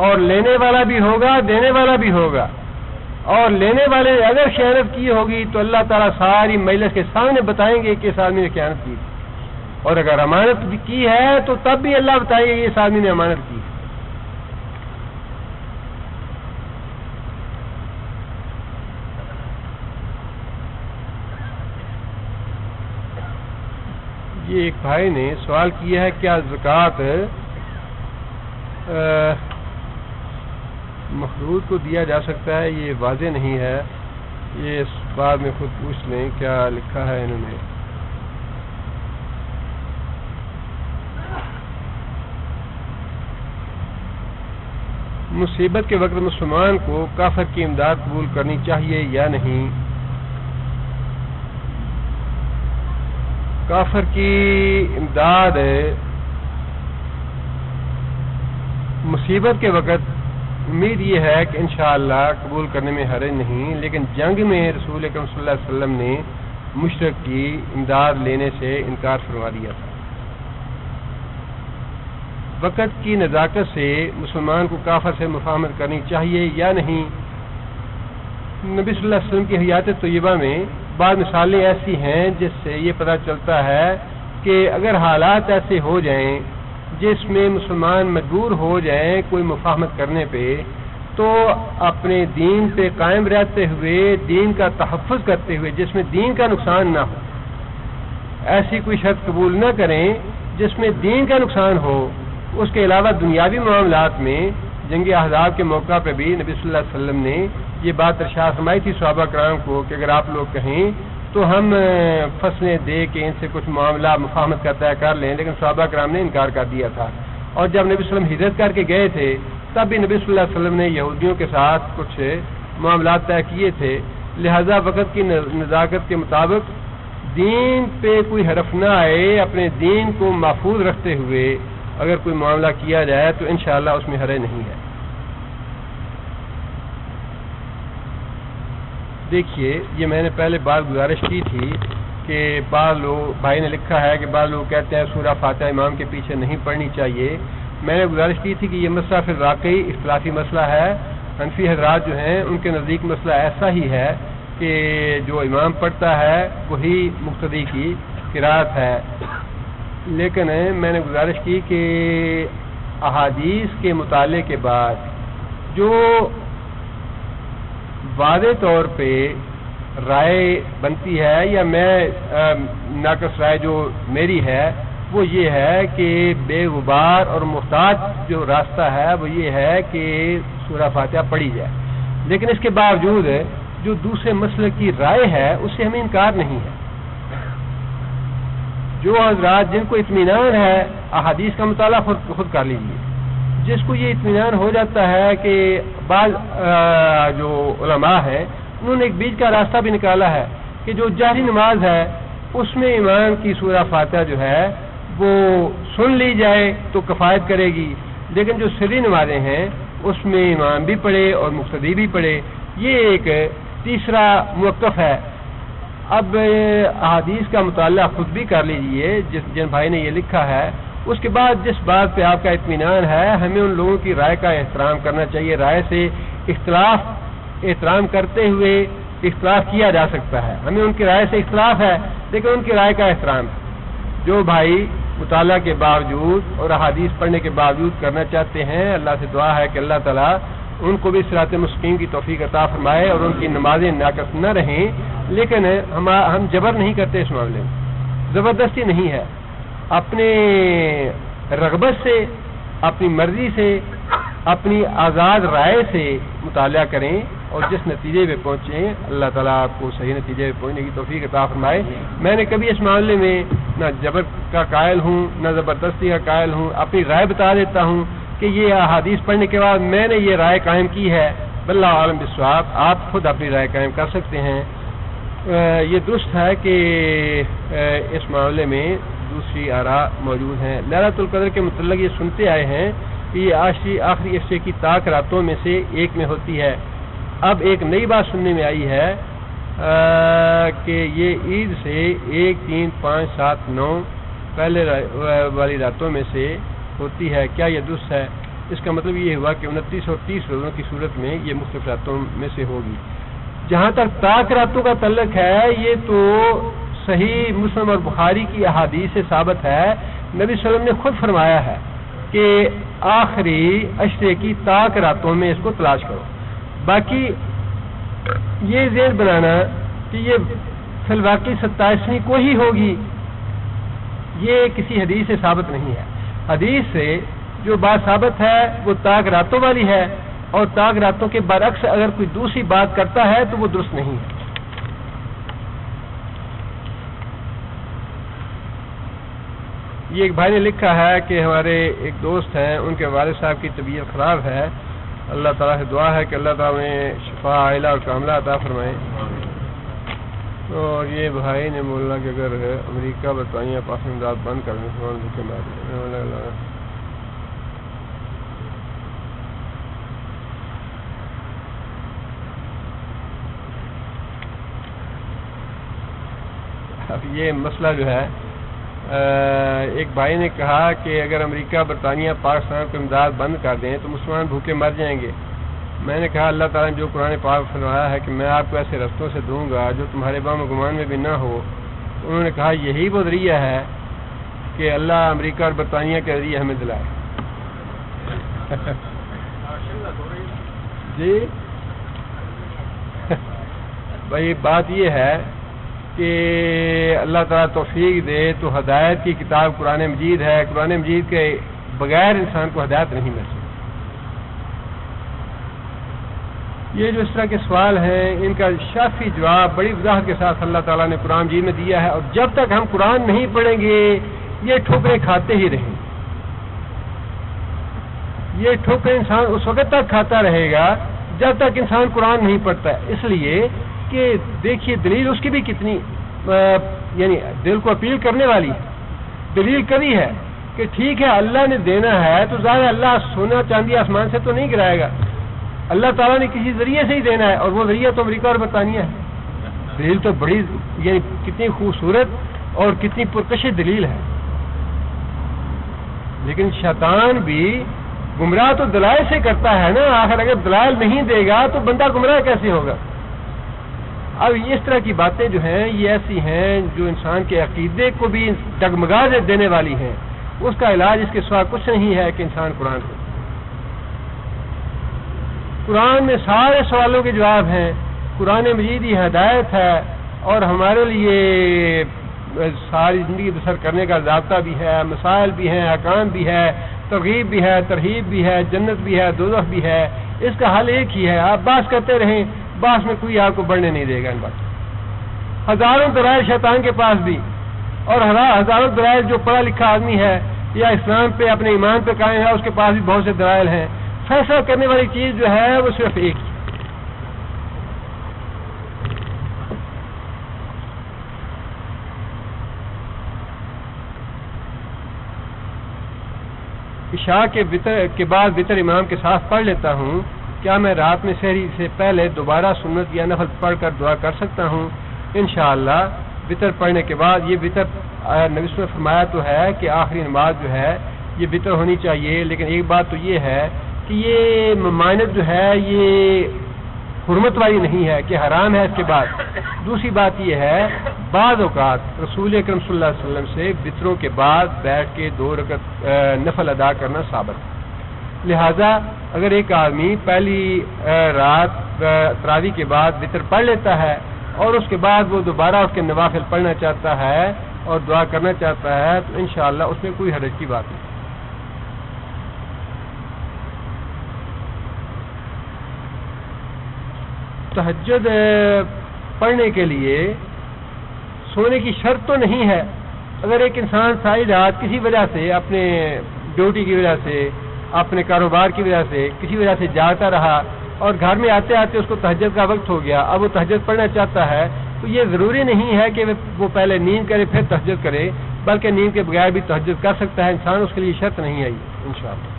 Speaker 1: اور لینے والا بھی ہوگا، دینے والا بھی ہوگا، اور لینے والے نے اگر خیانت کی ہوگی تو اللہ تعالیٰ ساری مجلس کے سامنے بتائیں گے کہ اس آدمی نے خیانت کی، اور اگر امانت بھی کی ہے تو تب بھی اللہ بتائے گا کہ اس آدمی نے امانت کی۔ یہ ایک بھائی نے سوال کیا ہے کیا زکوٰۃ مخلوط کو دیا جا سکتا ہے؟ یہ واضح نہیں ہے، یہ اس بات میں خود پوچھ لیں کیا لکھا ہے انہوں نے۔ مصیبت کے وقت مسلمان کو کافر کی امداد قبول کرنی چاہیے یا نہیں؟ کافر کی امداد مصیبت کے وقت امید یہ ہے کہ انشاءاللہ قبول کرنے میں حرج نہیں، لیکن جنگ میں رسول اکرم صلی اللہ علیہ وسلم نے مشرک کی امداد لینے سے انکار فرما دیا تھا۔ وقت کی نزاکت سے مسلمان کو کافر سے مفاہمت کرنی چاہیے یا نہیں؟ نبی صلی اللہ علیہ وسلم کی حیات طیبہ میں بعض مثالیں ایسی ہیں جس سے یہ پتہ چلتا ہے کہ اگر حالات ایسے ہو جائیں جس میں مسلمان مجبور ہو جائیں کوئی مفاہمت کرنے پہ، تو اپنے دین پہ قائم رہتے ہوئے دین کا تحفظ کرتے ہوئے جس میں دین کا نقصان نہ ہو، ایسی کوئی شرط قبول نہ کریں جس میں دین کا نقصان ہو۔ اس کے علاوہ دنیاوی معاملات میں جنگ احزاب کے موقع پہ بھی نبی صلی اللہ علیہ وسلم نے یہ بات ارشاد فرمائی تھی صحابہ کرام کو کہ اگر آپ لوگ کہیں تو ہم فصلیں دے کے ان سے کچھ معاملہ مفاہمت کا طے کر لیں، لیکن صحابہ کرام نے انکار کر دیا تھا۔ اور جب نبی صلی اللہ علیہ وسلم ہجرت کر کے گئے تھے تب بھی نبی صلی اللہ علیہ وسلم نے یہودیوں کے ساتھ کچھ معاملات طے کیے تھے، لہذا وقت کی نزاکت کے مطابق دین پہ کوئی حرف نہ آئے، اپنے دین کو محفوظ رکھتے ہوئے اگر کوئی معاملہ کیا جائے تو انشاءاللہ اس میں حرج نہیں ہے۔ دیکھیے، یہ میں نے پہلے بات گزارش کی تھی کہ بعض لوگ، بھائی نے لکھا ہے کہ بعض لوگ کہتے ہیں سورہ فاتحہ امام کے پیچھے نہیں پڑھنی چاہیے۔ میں نے گزارش کی تھی کہ یہ مسئلہ پھر واقعی اختلافی مسئلہ ہے۔ حنفی حضرات جو ہیں ان کے نزدیک مسئلہ ایسا ہی ہے کہ جو امام پڑھتا ہے وہی مقتدی کی قرات ہے، لیکن میں نے گزارش کی کہ احادیث کے مطالعے کے بعد جو واضح طور پہ رائے بنتی ہے، یا میں ناقص رائے جو میری ہے وہ یہ ہے کہ بے غبار اور محتاط جو راستہ ہے وہ یہ ہے کہ سورہ فاتحہ پڑھی جائے، لیکن اس کے باوجود جو دوسرے مسلک کی رائے ہے اس سے ہمیں انکار نہیں ہے۔ جو حضرات جن کو اطمینان ہے احادیث کا مطالعہ خود کر لیجیے، جس کو یہ اطمینان ہو جاتا ہے کہ بعض جو علماء ہیں انہوں نے ایک بیچ کا راستہ بھی نکالا ہے کہ جو جہری نماز ہے اس میں امام کی سورہ فاتحہ جو ہے وہ سن لی جائے تو کفایت کرے گی، لیکن جو سری نمازیں ہیں اس میں امام بھی پڑھے اور مقتدی بھی پڑھے، یہ ایک تیسرا موقف ہے۔ اب احادیث کا مطالعہ خود بھی کر لیجئے جن بھائی نے یہ لکھا ہے، اس کے بعد جس بات پہ آپ کا اطمینان ہے ہمیں ان لوگوں کی رائے کا احترام کرنا چاہیے۔ رائے سے احترام کرتے ہوئے اختلاف کیا جا سکتا ہے، ہمیں ان کی رائے سے اختلاف ہے لیکن ان کی رائے کا احترام ہے۔ جو بھائی مطالعہ کے باوجود اور احادیث پڑھنے کے باوجود کرنا چاہتے ہیں، اللہ سے دعا ہے کہ اللہ تعالیٰ ان کو بھی صراط مستقیم کی توفیق عطا فرمائے اور ان کی نمازیں ناقص نہ رہیں، لیکن ہم جبر نہیں کرتے اس معاملے میں، زبردستی نہیں ہے، اپنے رغبت سے، اپنی مرضی سے، اپنی آزاد رائے سے مطالعہ کریں اور جس نتیجے پہ پہنچیں اللہ تعالیٰ آپ کو صحیح نتیجے پہ پہنچنے کی توفیق عطا فرمائے۔ میں نے کبھی اس معاملے میں نہ جبر کا قائل ہوں نہ زبردستی کا قائل ہوں، اپنی رائے بتا دیتا ہوں کہ یہ احادیث پڑھنے کے بعد میں نے یہ رائے قائم کی ہے، واللہ عالم بالصواب، آپ خود اپنی رائے قائم کر سکتے ہیں۔ یہ درست ہے کہ اس معاملے میں دوسری آراء موجود ہیں۔ لیلۃ القدر کے متعلق یہ سنتے آئے ہیں کہ یہ آخری حصے کی طاق راتوں میں سے ایک میں ہوتی ہے۔ اب ایک نئی بات سننے میں آئی ہے کہ یہ عید سے 1، 3، 5، 7، 9 پہلے والی راتوں میں سے ہوتی ہے، کیا یہ درست ہے؟ اس کا مطلب یہ ہوا کہ 29 اور 30 روزوں کی صورت میں یہ مختلف راتوں میں سے ہوگی۔ جہاں تک طاق راتوں کا تعلق ہے یہ تو صحیح مسلم اور بخاری کی احادیث سے ثابت ہے، نبی صلی اللہ علیہ وسلم نے خود فرمایا ہے کہ آخری عشرے کی طاق راتوں میں اس کو تلاش کرو۔ باقی یہ ذہن بنانا کہ یہ فی الواقع 27ویں کو ہی ہوگی، یہ کسی حدیث سے ثابت نہیں ہے۔ حدیث سے جو بات ثابت ہے وہ طاق راتوں والی ہے، اور طاق راتوں کے برعکس اگر کوئی دوسری بات کرتا ہے تو وہ درست نہیں ہے۔ یہ ایک بھائی نے لکھا ہے کہ ہمارے ایک دوست ہیں، ان کے والد صاحب کی طبیعت خراب ہے، اللہ تعالیٰ سے دعا ہے کہ اللہ تعالیٰ انہیں شفا عاجلہ اور کاملہ عطا فرمائے۔ اور یہ بھائی نے بولا کہ اگر امریکہ برطانیہ پاک امداد بند کر دیں تو اب یہ مسئلہ جو ہے، ایک بھائی نے کہا کہ اگر امریکہ برطانیہ پاکستان کو امداد بند کر دیں تو مسلمان بھوکے مر جائیں گے۔ میں نے کہا اللہ تعالیٰ نے جو قرآن پاک فرمایا ہے کہ میں آپ کو ایسے رستوں سے دوں گا جو تمہارے بام و گمان میں بھی نہ ہو، انہوں نے کہا یہی وہ ذریعہ ہے کہ اللہ امریکہ اور برطانیہ کے ذریعے ہمیں دلائے. جی بھائی بات یہ ہے کہ اللہ تعالیٰ توفیق دے تو ہدایت کی کتاب قرآن مجید ہے. قرآن مجید کے بغیر انسان کو ہدایت نہیں مل سکتی. یہ جو اس طرح کے سوال ہیں ان کا شافی جواب بڑی وضاحت کے ساتھ اللہ تعالیٰ نے قرآن مجید میں دیا ہے، اور جب تک ہم قرآن نہیں پڑھیں گے یہ ٹھوکریں کھاتے ہی رہیں. یہ ٹھوکریں انسان اس وقت تک کھاتا رہے گا جب تک انسان قرآن نہیں پڑھتا ہے. اس لیے کہ دیکھیے دلیل اس کی بھی کتنی یعنی دل کو اپیل کرنے والی ہے. دلیل کبھی ہے کہ ٹھیک ہے اللہ نے دینا ہے تو ظاہر اللہ سونا چاندی آسمان سے تو نہیں گرائے گا، اللہ تعالیٰ نے کسی ذریعے سے ہی دینا ہے، اور وہ ذریعہ تو امریکہ اور برطانیہ ہے. دلیل تو بڑی یعنی کتنی خوبصورت اور کتنی پرکشش دلیل ہے. لیکن شیطان بھی گمراہ تو دلائل سے کرتا ہے نا. آخر اگر دلائل نہیں دے گا تو بندہ گمراہ کیسے ہوگا؟ اب اس طرح کی باتیں جو ہیں یہ ایسی ہیں جو انسان کے عقیدے کو بھی ڈگمگا دینے والی ہیں. اس کا علاج اس کے سوا کچھ نہیں ہے کہ انسان قرآن کو. قرآن میں سارے سوالوں کے جواب ہیں. قرآن مجید ہی ہدایت ہے اور ہمارے لیے ساری زندگی بسر کرنے کا ضابطہ بھی ہے، مسائل بھی ہیں، احکام بھی ہے، ترغیب بھی ہے، ترہیب بھی ہے، جنت بھی ہے، دوزخ بھی ہے. اس کا حل ایک ہی ہے، آپ بحث کرتے رہیں، بحث میں کوئی آپ کو بڑھنے نہیں دے گا. ان بات ہزاروں دلائل شیطان کے پاس بھی، اور ہزاروں دلائل جو پڑھا لکھا آدمی ہے یا اسلام پہ اپنے ایمان پہ قائم ہے اس کے پاس بھی بہت سے دلائل ہیں. فیصلہ کرنے والی چیز جو ہے وہ صرف ایک ہی. عشاء کے بعد وتر امام کے ساتھ پڑھ لیتا ہوں. کیا میں رات میں سحری سے پہلے دوبارہ سنت یا نفل پڑھ کر دعا کر سکتا ہوں؟ انشاءاللہ وتر پڑھنے کے بعد یہ وتر نبی صلی اللہ علیہ وسلم نے فرمایا تو ہے کہ آخری نماز جو ہے یہ وتر ہونی چاہیے. لیکن ایک بات تو یہ ہے کہ یہ ممانعت جو ہے یہ حرمت والی نہیں ہے کہ حرام ہے اس کے بعد. دوسری بات یہ ہے بعض اوقات رسول اکرم صلی اللہ علیہ وسلم سے وطروں کے بعد بیٹھ کے 2 رکعت نفل ادا کرنا ثابت ہے. لہذا اگر ایک آدمی پہلی رات تراویح کے بعد وطر پڑھ لیتا ہے اور اس کے بعد وہ دوبارہ اس کے نوافل پڑھنا چاہتا ہے اور دعا کرنا چاہتا ہے تو انشاءاللہ اس میں کوئی حرج کی بات نہیں. تہجد پڑھنے کے لیے سونے کی شرط تو نہیں ہے. اگر ایک انسان ساری رات کسی وجہ سے اپنے ڈیوٹی کی وجہ سے اپنے کاروبار کی وجہ سے کسی وجہ سے جاگتا رہا اور گھر میں آتے آتے اس کو تہجد کا وقت ہو گیا، اب وہ تہجد پڑھنا چاہتا ہے تو یہ ضروری نہیں ہے کہ وہ پہلے نیند کرے پھر تہجد کرے، بلکہ نیند کے بغیر بھی تہجد کر سکتا ہے انسان. اس کے لیے شرط نہیں آئی انشاءاللہ.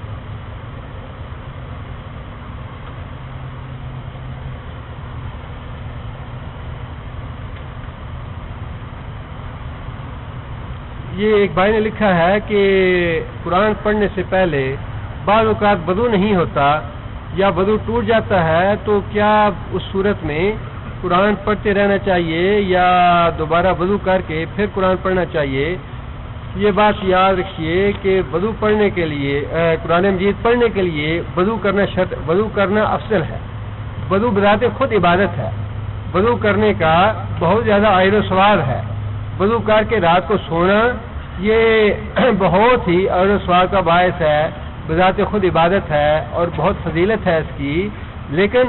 Speaker 1: یہ ایک بھائی نے لکھا ہے کہ قرآن پڑھنے سے پہلے بعض اوقات وضو نہیں ہوتا یا وضو ٹوٹ جاتا ہے تو کیا اس صورت میں قرآن پڑھتے رہنا چاہیے یا دوبارہ وضو کر کے پھر قرآن پڑھنا چاہیے؟ یہ بات یاد رکھیے کہ وضو پڑھنے کے لیے قرآن مجید پڑھنے کے لیے وضو کرنا افضل ہے. وضو بذات خود عبادت ہے. وضو کرنے کا بہت زیادہ اجر و ثواب ہے. وضو کر کے رات کو سونا یہ بہت ہی اجر و ثواب کا باعث ہے، بذات خود عبادت ہے اور بہت فضیلت ہے اس کی. لیکن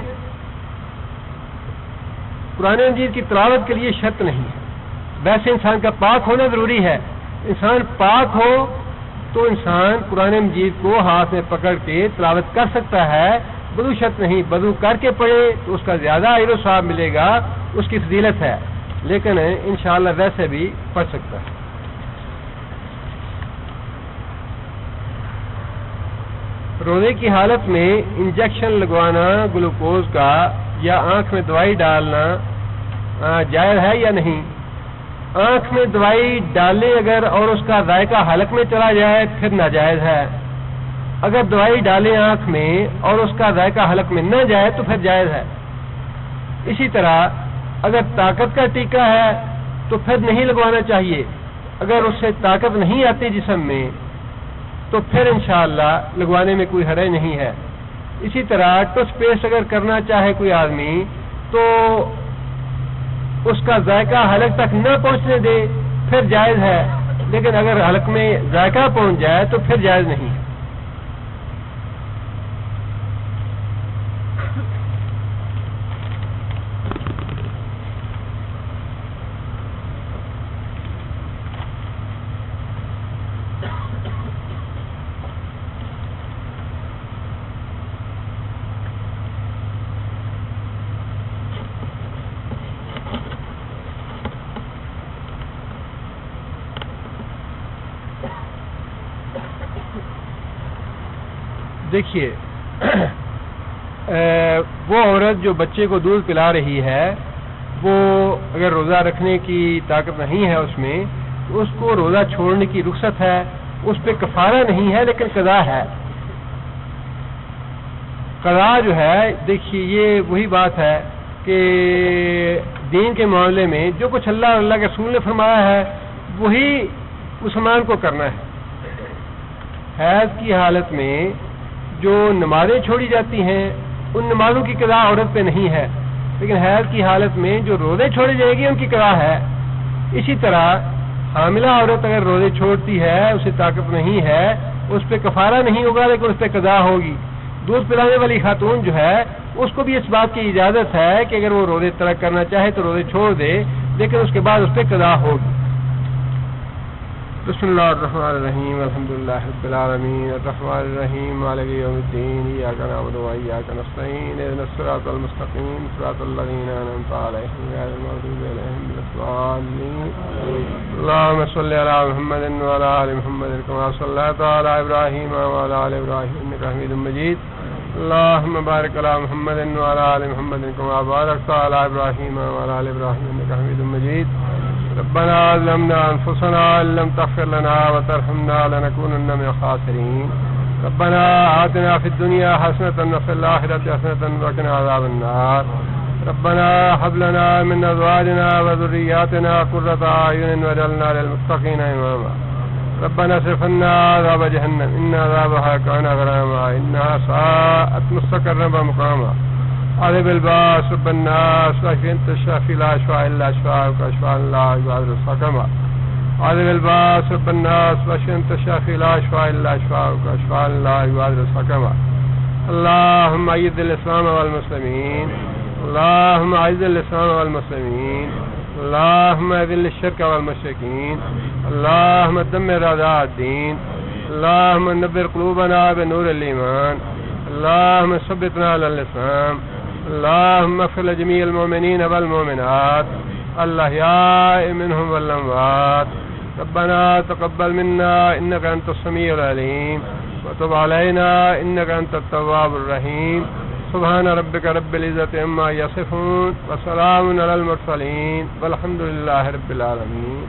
Speaker 1: قرآن مجید کی تلاوت کے لیے شرط نہیں ہے. ویسے انسان کا پاک ہونا ضروری ہے. انسان پاک ہو تو انسان قرآن مجید کو ہاتھ میں پکڑ کے تلاوت کر سکتا ہے. وضو شرط نہیں، وضو کر کے پڑھے تو اس کا زیادہ اجر و ثواب ملے گا، اس کی فضیلت ہے. لیکن انشاءاللہ ویسے بھی پڑھ سکتا ہے. روزے کی حالت میں انجیکشن لگوانا گلوکوز کا یا آنکھ میں دوائی ڈالنا جائز ہے یا نہیں؟ آنکھ میں دوائی ڈالیں اگر اور اس کا ذائقہ حلق میں چلا جائے پھر ناجائز ہے. اگر دوائی ڈالیں آنکھ میں اور اس کا ذائقہ حلق میں نہ جائے تو پھر جائز ہے. اسی طرح اگر طاقت کا ٹیکہ ہے تو پھر نہیں لگوانا چاہیے. اگر اس سے طاقت نہیں آتی جسم میں تو پھر انشاءاللہ لگوانے میں کوئی حرج نہیں ہے. اسی طرح ٹوتھ پیسٹ اگر کرنا چاہے کوئی آدمی تو اس کا ذائقہ حلق تک نہ پہنچنے دے پھر جائز ہے، لیکن اگر حلق میں ذائقہ پہنچ جائے تو پھر جائز نہیں. دیکھیے وہ عورت جو بچے کو دودھ پلا رہی ہے وہ اگر روزہ رکھنے کی طاقت نہیں ہے اس میں تو اس کو روزہ چھوڑنے کی رخصت ہے، اس پہ کفارہ نہیں ہے لیکن قضا ہے. قضا جو ہے دیکھیے یہ وہی بات ہے کہ دین کے معاملے میں جو کچھ اللہ اور اللہ کے رسول نے فرمایا ہے وہی مسلمان کو کرنا ہے. حیض کی حالت میں جو نمازیں چھوڑی جاتی ہیں ان نمازوں کی قضا عورت پہ نہیں ہے، لیکن حیض کی حالت میں جو روزے چھوڑی جائے گی ان کی قضا ہے. اسی طرح حاملہ عورت اگر روزے چھوڑتی ہے اسے طاقت نہیں ہے اس پہ کفارہ نہیں ہوگا لیکن اس پہ قضا ہوگی. دودھ پلانے والی خاتون جو ہے اس کو بھی اس بات کی اجازت ہے کہ اگر وہ روزے ترک کرنا چاہے تو روزے چھوڑ دے لیکن اس کے بعد اس پہ قضا ہوگی. بسم اللہ الرحمن الرحیم الحمدللہ رب العالمین الرحمن الرحیم مالک یوم الدین ایاک نعبد و ایاک نستعین اهدنا الصراط المستقیم صراط الذین انعمت علیہم غیر المغضوب علیہم ولا الضالین. اللهم صل علی محمد وعلی آل محمد کما صلیت علی ابراہیم وعلی آل ابراہیم انک حمید مجید. اللهم بارک علی محمد وعلی آل محمد کما بارکت علی ابراہیم وعلی آل ابراہیم انک حمید مجید. ربنا ظلمنا انفسنا ان لم تغفر لنا وترحمنا لنكونن من الخاسرين. ربنا آتنا في الدنيا حسنة وفي الآخرة حسنة وقنا عذاب النار. ربنا هب لنا من أزواجنا وذرياتنا قرة أعين واجعلنا للمتقين إماما. ربنا اصرف عنا عذاب جهنم إن عذابها كان غراما إنها ساءت مستقرا ومقاما. عذب الباس رب الناس واشف انت الشافي لا شفاء الا شفاءك واشفاء لا يغادر سقما. عذب الباس رب الناس واشف انت الشافي لا شفاء الا شفاءك واشفاء لا يغادر سقما. اللهم اعز الاسلام والمسلمين، اللهم اعز الاسلام والمسلمين، اللهم اذل الشرك والمشركين، اللهم دمر اعداء الدين، اللهم نبر قلوبنا بنور الايمان، اللهم ثبتنا على الاسلام. اللهم اغفر لجميع المؤمنين والمؤمنات الأحياء منهم والأموات. ربنا تقبل منا إنك أنت السميع العليم وتب علينا إنك أنت التواب الرحيم. سبحان ربك رب العزة عما يصفون وسلام على المرسلين والحمد لله رب العالمين.